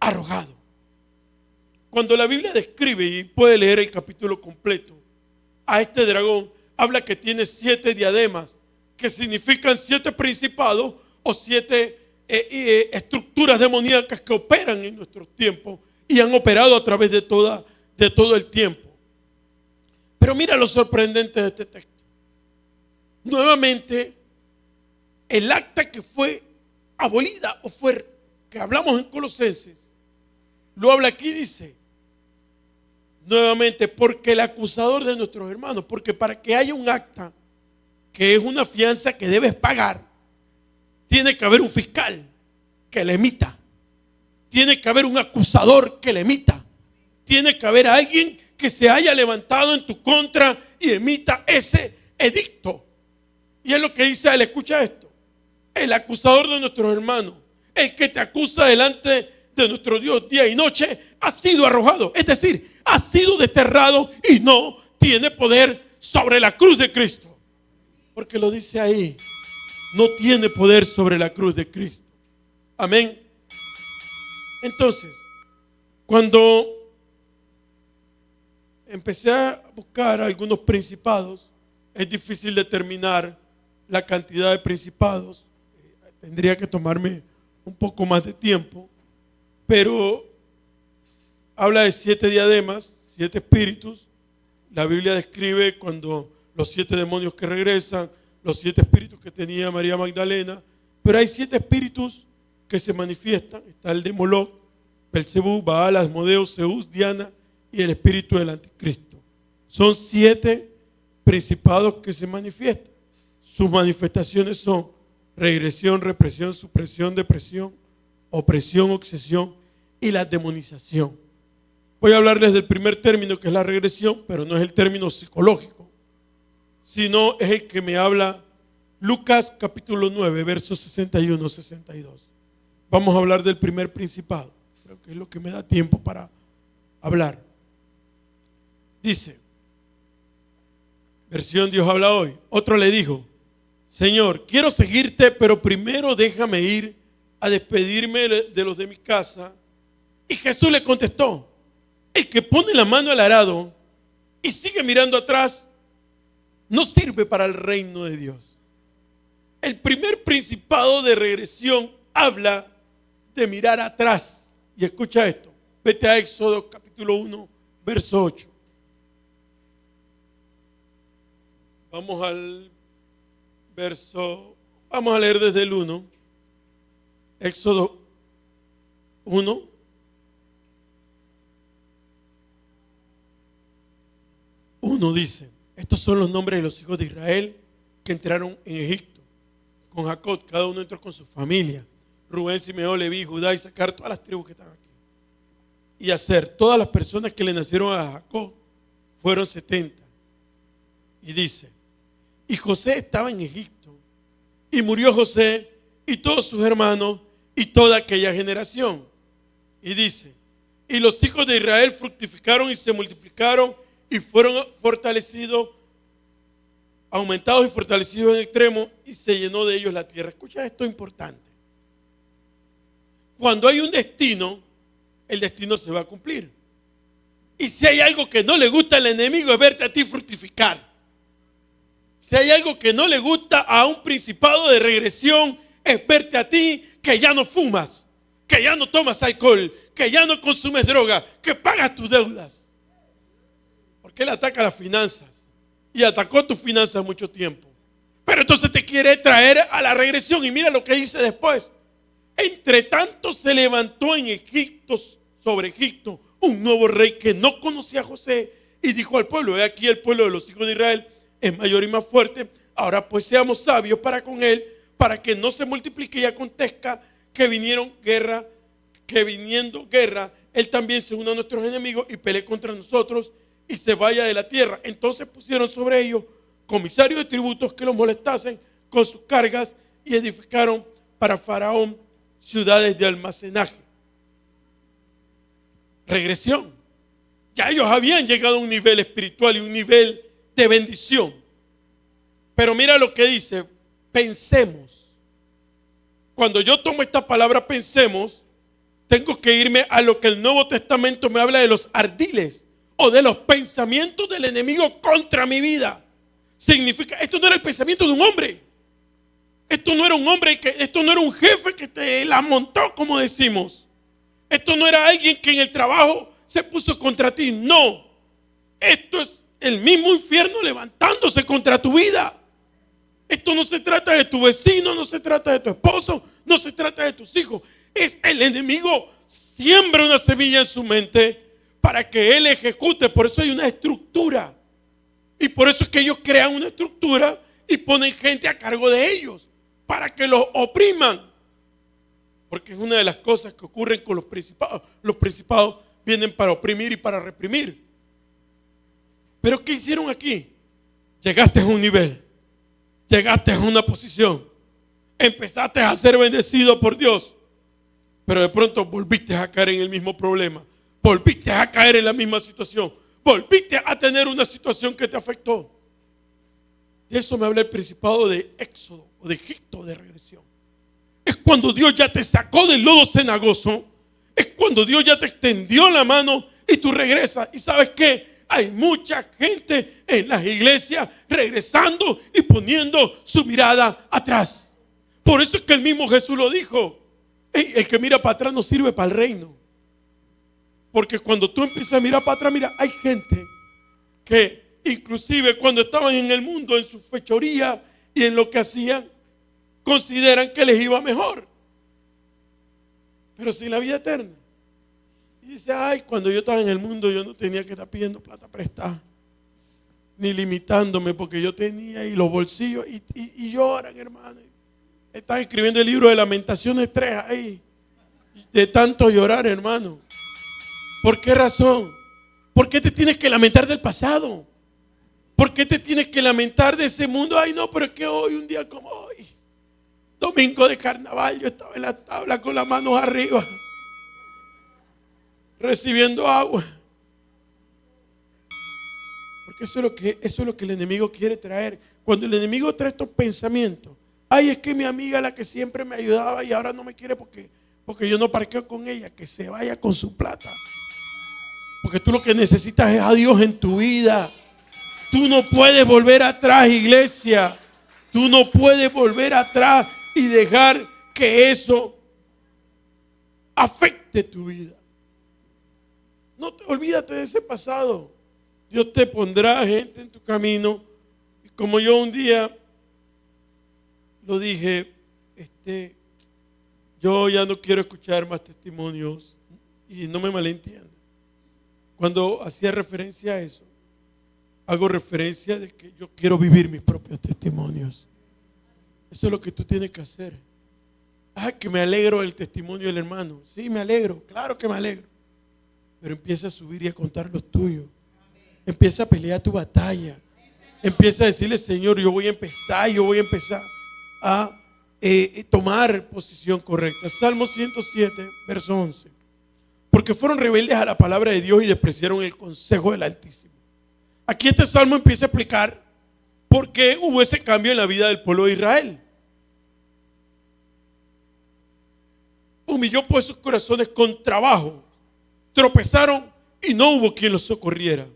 B: arrojado. Cuando la Biblia describe, y puede leer el capítulo completo, a este dragón, habla que tiene 7 diademas, que significan 7 principados o 7 estructuras demoníacas que operan en nuestros tiempos y han operado a través de todo el tiempo. Pero mira lo sorprendente de este texto. Nuevamente, el acta que fue abolida o fue, que hablamos en Colosenses, lo habla aquí, dice: nuevamente, porque el acusador de nuestros hermanos, porque para que haya un acta, que es una fianza que debes pagar, tiene que haber un fiscal que le emita, tiene que haber un acusador que le emita, tiene que haber alguien que se haya levantado en tu contra y emita ese edicto. Y es lo que dice él, escucha esto: el acusador de nuestros hermanos, el que te acusa delante de nuestro Dios día y noche, ha sido arrojado, es decir, ha sido desterrado y no tiene poder sobre la cruz de Cristo. Porque lo dice ahí, no tiene poder sobre la cruz de Cristo. Amén. Entonces, cuando empecé a buscar algunos principados, es difícil determinar la cantidad de principados. Tendría que tomarme un poco más de tiempo, pero habla de 7 diademas, 7 espíritus. La Biblia describe cuando los 7 demonios que regresan, los 7 espíritus que tenía María Magdalena, pero hay 7 espíritus que se manifiestan. Está el de Moloch, Belcebú, Baal, Asmodeo, Zeus, Diana y el espíritu del anticristo. Son 7 principados que se manifiestan. Sus manifestaciones son regresión, represión, supresión, depresión, opresión, obsesión y la demonización. Voy a hablarles del primer término, que es la regresión, pero no es el término psicológico, sino es el que me habla Lucas capítulo 9, versos 61, 62. Vamos a hablar del primer principado, creo que es lo que me da tiempo para hablar. Dice, versión Dios habla hoy: otro le dijo, Señor, quiero seguirte, pero primero déjame ir a despedirme de los de mi casa. Y Jesús le contestó, el que pone la mano al arado y sigue mirando atrás, no sirve para el reino de Dios. El primer principado de regresión habla de mirar atrás. Y escucha esto, vete a Éxodo capítulo 1, verso 8. Vamos al verso, vamos a leer desde el 1. Éxodo 1. Dice, estos son los nombres de los hijos de Israel que entraron en Egipto con Jacob, cada uno entró con su familia: Rubén, Simeón, Leví, Judá, Isaacar, todas las tribus que están aquí. Y Aser, todas las personas que le nacieron a Jacob fueron 70. Y dice, y José estaba en Egipto, y murió José y todos sus hermanos y toda aquella generación. Y dice, y los hijos de Israel fructificaron y se multiplicaron y fueron fortalecidos, aumentados y fortalecidos en extremo, y se llenó de ellos la tierra. Escucha esto importante. Cuando hay un destino, el destino se va a cumplir. Y si hay algo que no le gusta al enemigo, es verte a ti fructificar. Si hay algo que no le gusta a un principado de regresión, es verte a ti que ya no fumas, que ya no tomas alcohol, que ya no consumes droga, que pagas tus deudas. Porque él ataca las finanzas y atacó tus finanzas mucho tiempo. Pero entonces te quiere traer a la regresión. Y mira lo que dice después. Entre tanto se levantó en Egipto, sobre Egipto, un nuevo rey que no conocía a José y dijo al pueblo: he aquí el pueblo de los hijos de Israel es mayor y más fuerte. Ahora pues seamos sabios para con él, para que no se multiplique y acontezca que viniendo guerra, él también se una a nuestros enemigos y pelee contra nosotros y se vaya de la tierra. Entonces pusieron sobre ellos comisarios de tributos que los molestasen con sus cargas y edificaron para Faraón ciudades de almacenaje. Regresión. Ya ellos habían llegado a un nivel espiritual y un nivel de bendición. Pero mira lo que dice: pensemos. Cuando yo tomo esta palabra pensemos, tengo que irme a lo que el Nuevo Testamento me habla de los ardiles o de los pensamientos del enemigo contra mi vida. Significa, esto no era el pensamiento de un hombre. Esto no era un hombre, esto no era un jefe que te la montó, como decimos. Esto no era alguien que en el trabajo se puso contra ti. No. Esto es el mismo infierno levantándose contra tu vida. Esto no se trata de tu vecino, no se trata de tu esposo, no se trata de tus hijos. Es el enemigo siembra una semilla en su mente para que Él ejecute. Por eso hay una estructura. Y por eso es que ellos crean una estructura y ponen gente a cargo de ellos para que los opriman. Porque es una de las cosas que ocurren con los principados. Los principados vienen para oprimir y para reprimir. Pero ¿qué hicieron aquí? Llegaste a un nivel, llegaste a una posición, empezaste a ser bendecido por Dios, pero de pronto volviste a caer en el mismo problema, volviste a caer en la misma situación, volviste a tener una situación que te afectó. De eso me habla el principado de Éxodo o de Egipto, de regresión. Es cuando Dios ya te sacó del lodo cenagoso, es cuando Dios ya te extendió la mano y tú regresas. ¿Y sabes qué? Hay mucha gente en las iglesias regresando y poniendo su mirada atrás. Por eso es que el mismo Jesús lo dijo: el que mira para atrás no sirve para el reino. Porque cuando tú empiezas a mirar para atrás, mira, hay gente que inclusive cuando estaban en el mundo, en su fechoría y en lo que hacían, consideran que les iba mejor, pero sin la vida eterna. Y dice: ay, cuando yo estaba en el mundo yo no tenía que estar pidiendo plata prestada, ni limitándome, porque yo tenía y los bolsillos, y lloran, hermano. Están escribiendo el libro de Lamentaciones 3 ahí, de tanto llorar, hermano. ¿Por qué razón? ¿Por qué te tienes que lamentar del pasado? ¿Por qué te tienes que lamentar de ese mundo? Ay, no, pero es que hoy, un día como hoy, domingo de carnaval, yo estaba en la tabla con las manos arriba, recibiendo agua. Porque eso es lo que el enemigo quiere traer. Cuando el enemigo trae estos pensamientos: ay, es que mi amiga, la que siempre me ayudaba, y ahora no me quiere porque yo no parqueo con ella. Que se vaya con su plata. Porque tú lo que necesitas es a Dios en tu vida. Tú no puedes volver atrás, iglesia. Tú no puedes volver atrás y dejar que eso afecte tu vida. No te olvídate de ese pasado. Dios te pondrá gente en tu camino. Y como yo un día lo dije, yo ya no quiero escuchar más testimonios, y no me malentiendan. Cuando hacía referencia a eso, hago referencia de que yo quiero vivir mis propios testimonios. Eso es lo que tú tienes que hacer. Ay, que me alegro del testimonio del hermano. Sí, me alegro, claro que me alegro. Pero empieza a subir y a contar los tuyos. Empieza a pelear tu batalla. Empieza a decirle: Señor, yo voy a empezar a tomar posición correcta. Salmo 107, verso 11. Porque fueron rebeldes a la palabra de Dios y despreciaron el consejo del Altísimo. Aquí este salmo empieza a explicar por qué hubo ese cambio en la vida del pueblo de Israel. Humilló pues sus corazones con trabajo, tropezaron y no hubo quien los socorriera.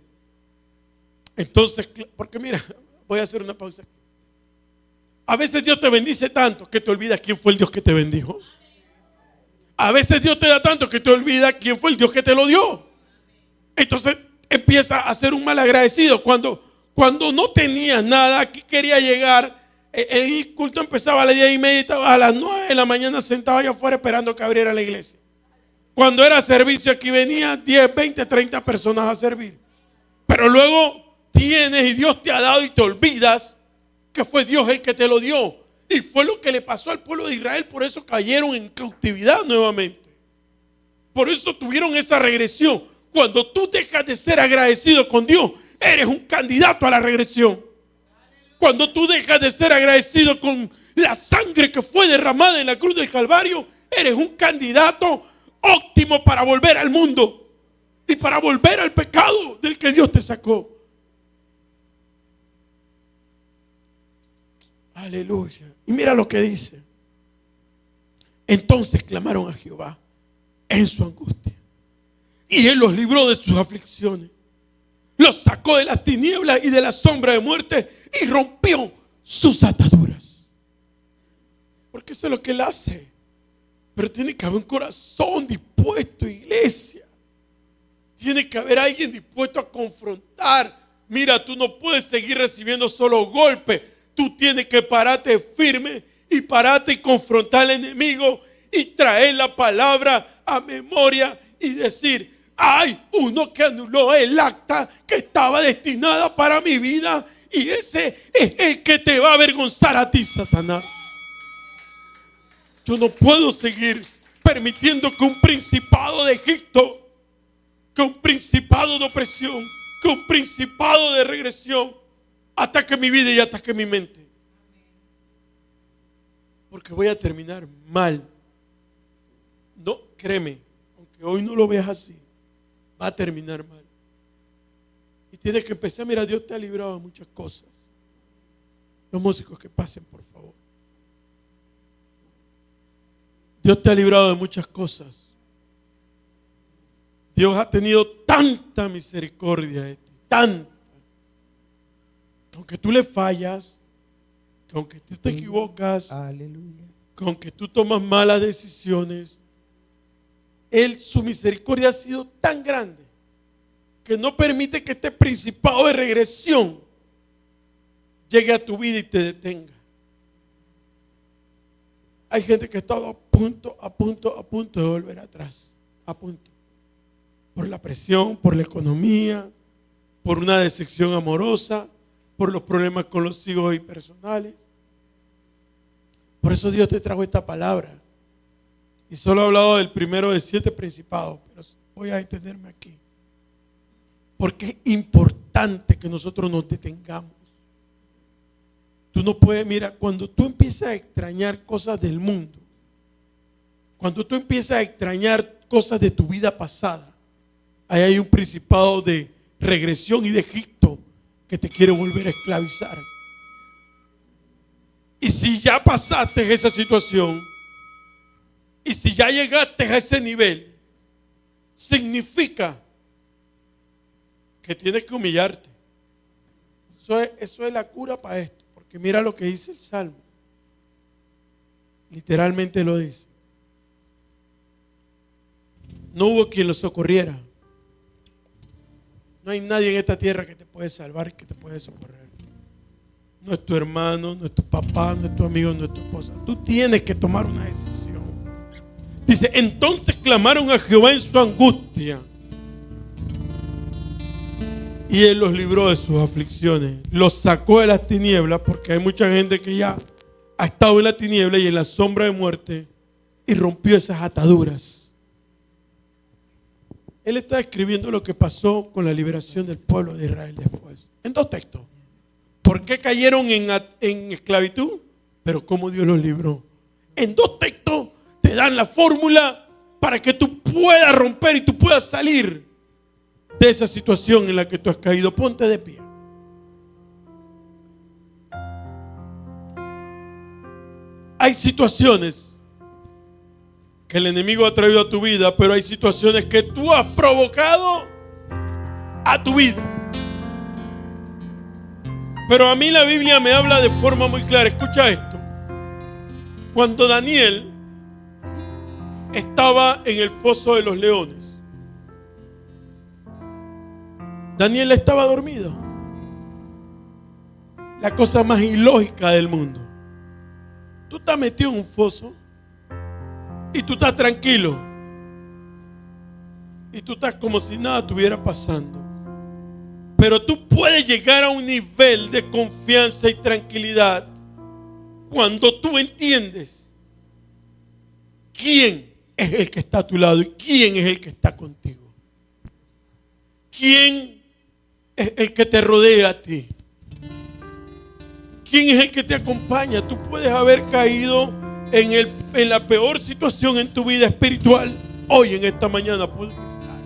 B: Entonces, porque mira, voy a hacer una pausa aquí. A veces Dios te bendice tanto que te olvidas quién fue el Dios que te bendijo. A veces Dios te da tanto que te olvidas quién fue el Dios que te lo dio. Entonces empieza a ser un mal agradecido. Cuando no tenías nada, aquí quería llegar, el culto empezaba a las 10:30, estaba a las 9 de la mañana sentado allá afuera esperando que abriera la iglesia. Cuando era servicio, aquí venían 10, 20, 30 personas a servir. Pero luego tienes y Dios te ha dado y te olvidas que fue Dios el que te lo dio. Y fue lo que le pasó al pueblo de Israel. Por eso cayeron en cautividad nuevamente. Por eso tuvieron esa regresión. Cuando tú dejas de ser agradecido con Dios, eres un candidato a la regresión. Cuando tú dejas de ser agradecido con la sangre que fue derramada en la cruz del Calvario, eres un candidato óptimo para volver al mundo y para volver al pecado del que Dios te sacó. Aleluya. Y mira lo que dice: entonces clamaron a Jehová en su angustia, y Él los libró de sus aflicciones. Los sacó de las tinieblas y de la sombra de muerte y rompió sus ataduras. Porque eso es lo que Él hace. Pero tiene que haber un corazón dispuesto, iglesia. Tiene que haber alguien dispuesto a confrontar. Mira, tú no puedes seguir recibiendo solo golpes. Tú tienes que pararte firme y pararte y confrontar al enemigo y traer la palabra a memoria y decir: Hay uno que anuló el acta que estaba destinada para mi vida, y ese es el que te va a avergonzar a ti, Satanás. Yo no puedo seguir permitiendo que un principado de Egipto, que un principado de opresión, que un principado de regresión ataque mi vida y ataque mi mente. Porque voy a terminar mal. No, créeme, aunque hoy no lo veas así, va a terminar mal. Y tienes que empezar. Mira, Dios te ha librado de muchas cosas. Los músicos que pasen, por favor. Dios te ha librado de muchas cosas. Dios ha tenido tanta misericordia de ti, tanta. Aunque tú le fallas, que aunque tú te equivocas,
A: aleluya,
B: que aunque tú tomas malas decisiones, su misericordia ha sido tan grande que no permite que este principado de regresión llegue a tu vida y te detenga. Hay gente que ha estado a punto de volver atrás, a punto, por la presión, por la economía, por una decepción amorosa, por los problemas con los hijos y personales. Por eso Dios te trajo esta palabra. Y solo he hablado del primero de 7 principados, pero voy a detenerme aquí. Porque es importante que nosotros nos detengamos. Tú no puedes, mira, cuando tú empiezas a extrañar cosas del mundo, cuando tú empiezas a extrañar cosas de tu vida pasada, ahí hay un principado de regresión y de Egipto que te quiere volver a esclavizar. Y si ya pasaste esa situación, y si ya llegaste a ese nivel, significa que tienes que humillarte. Eso es la cura para esto. Porque mira lo que dice el Salmo. Literalmente lo dice. No hubo quien los socorriera. No hay nadie en esta tierra que te puede salvar, que te puede socorrer. No es tu hermano, no es tu papá, no es tu amigo, no es tu esposa. Tú tienes que tomar una decisión. Dice, entonces clamaron a Jehová en su angustia, y Él los libró de sus aflicciones. Los sacó de las tinieblas, porque hay mucha gente que ya ha estado en la tiniebla y en la sombra de muerte, y rompió esas ataduras. Él está describiendo lo que pasó con la liberación del pueblo de Israel después. En 2 textos. ¿Por qué cayeron en esclavitud? Pero cómo Dios los libró. En 2 textos te dan la fórmula para que tú puedas romper y tú puedas salir de esa situación en la que tú has caído. Ponte de pie. Hay situaciones que el enemigo ha traído a tu vida, pero hay situaciones que tú has provocado a tu vida. Pero a mí la Biblia me habla de forma muy clara. Escucha esto. Cuando Daniel estaba en el foso de los leones, Daniel estaba dormido. La cosa más ilógica del mundo. Tú estás metido en un foso y tú estás tranquilo. Y tú estás como si nada estuviera pasando. Pero tú puedes llegar a un nivel de confianza y tranquilidad cuando tú entiendes quién es el que está a tu lado y quién es el que está contigo. ¿Quién es el que te rodea a ti? ¿Quién es el que te acompaña? Tú puedes haber caído en la peor situación en tu vida espiritual. Hoy, en esta mañana, puedes estar.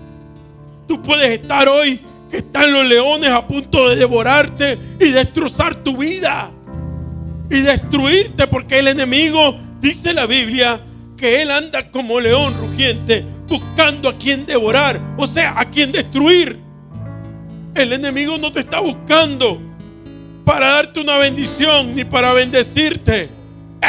B: Tú puedes estar hoy que están los leones a punto de devorarte y destrozar tu vida y destruirte, porque el enemigo, dice la Biblia, que él anda como león rugiente buscando a quien devorar, o sea, a quien destruir. El enemigo no te está buscando para darte una bendición ni para bendecirte.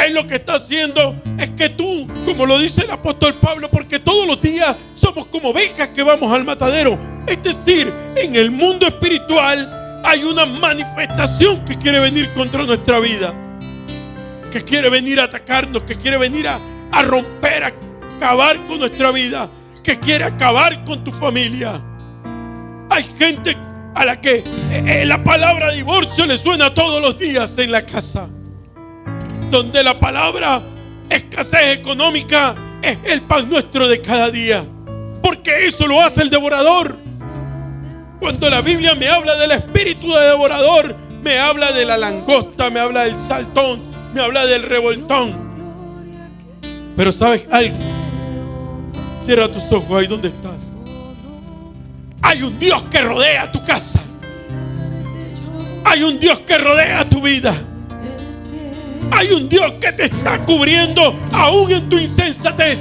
B: Él lo que está haciendo es que tú, como lo dice el apóstol Pablo, porque todos los días somos como ovejas que vamos al matadero. Es decir, en el mundo espiritual hay una manifestación que quiere venir contra nuestra vida, que quiere venir a atacarnos, que quiere venir a romper, a acabar con nuestra vida, que quiere acabar con tu familia. Hay gente a la que la palabra divorcio le suena todos los días en la casa, donde la palabra escasez económica es el pan nuestro de cada día, porque eso lo hace el devorador. Cuando la Biblia me habla del espíritu de devorador, me habla de la langosta, me habla del saltón, me habla del revoltón. Pero ¿sabes algo? Cierra tus ojos ahí donde estás. Hay un Dios que rodea tu casa. Hay un Dios que rodea tu vida. Hay un Dios que te está cubriendo aún en tu insensatez.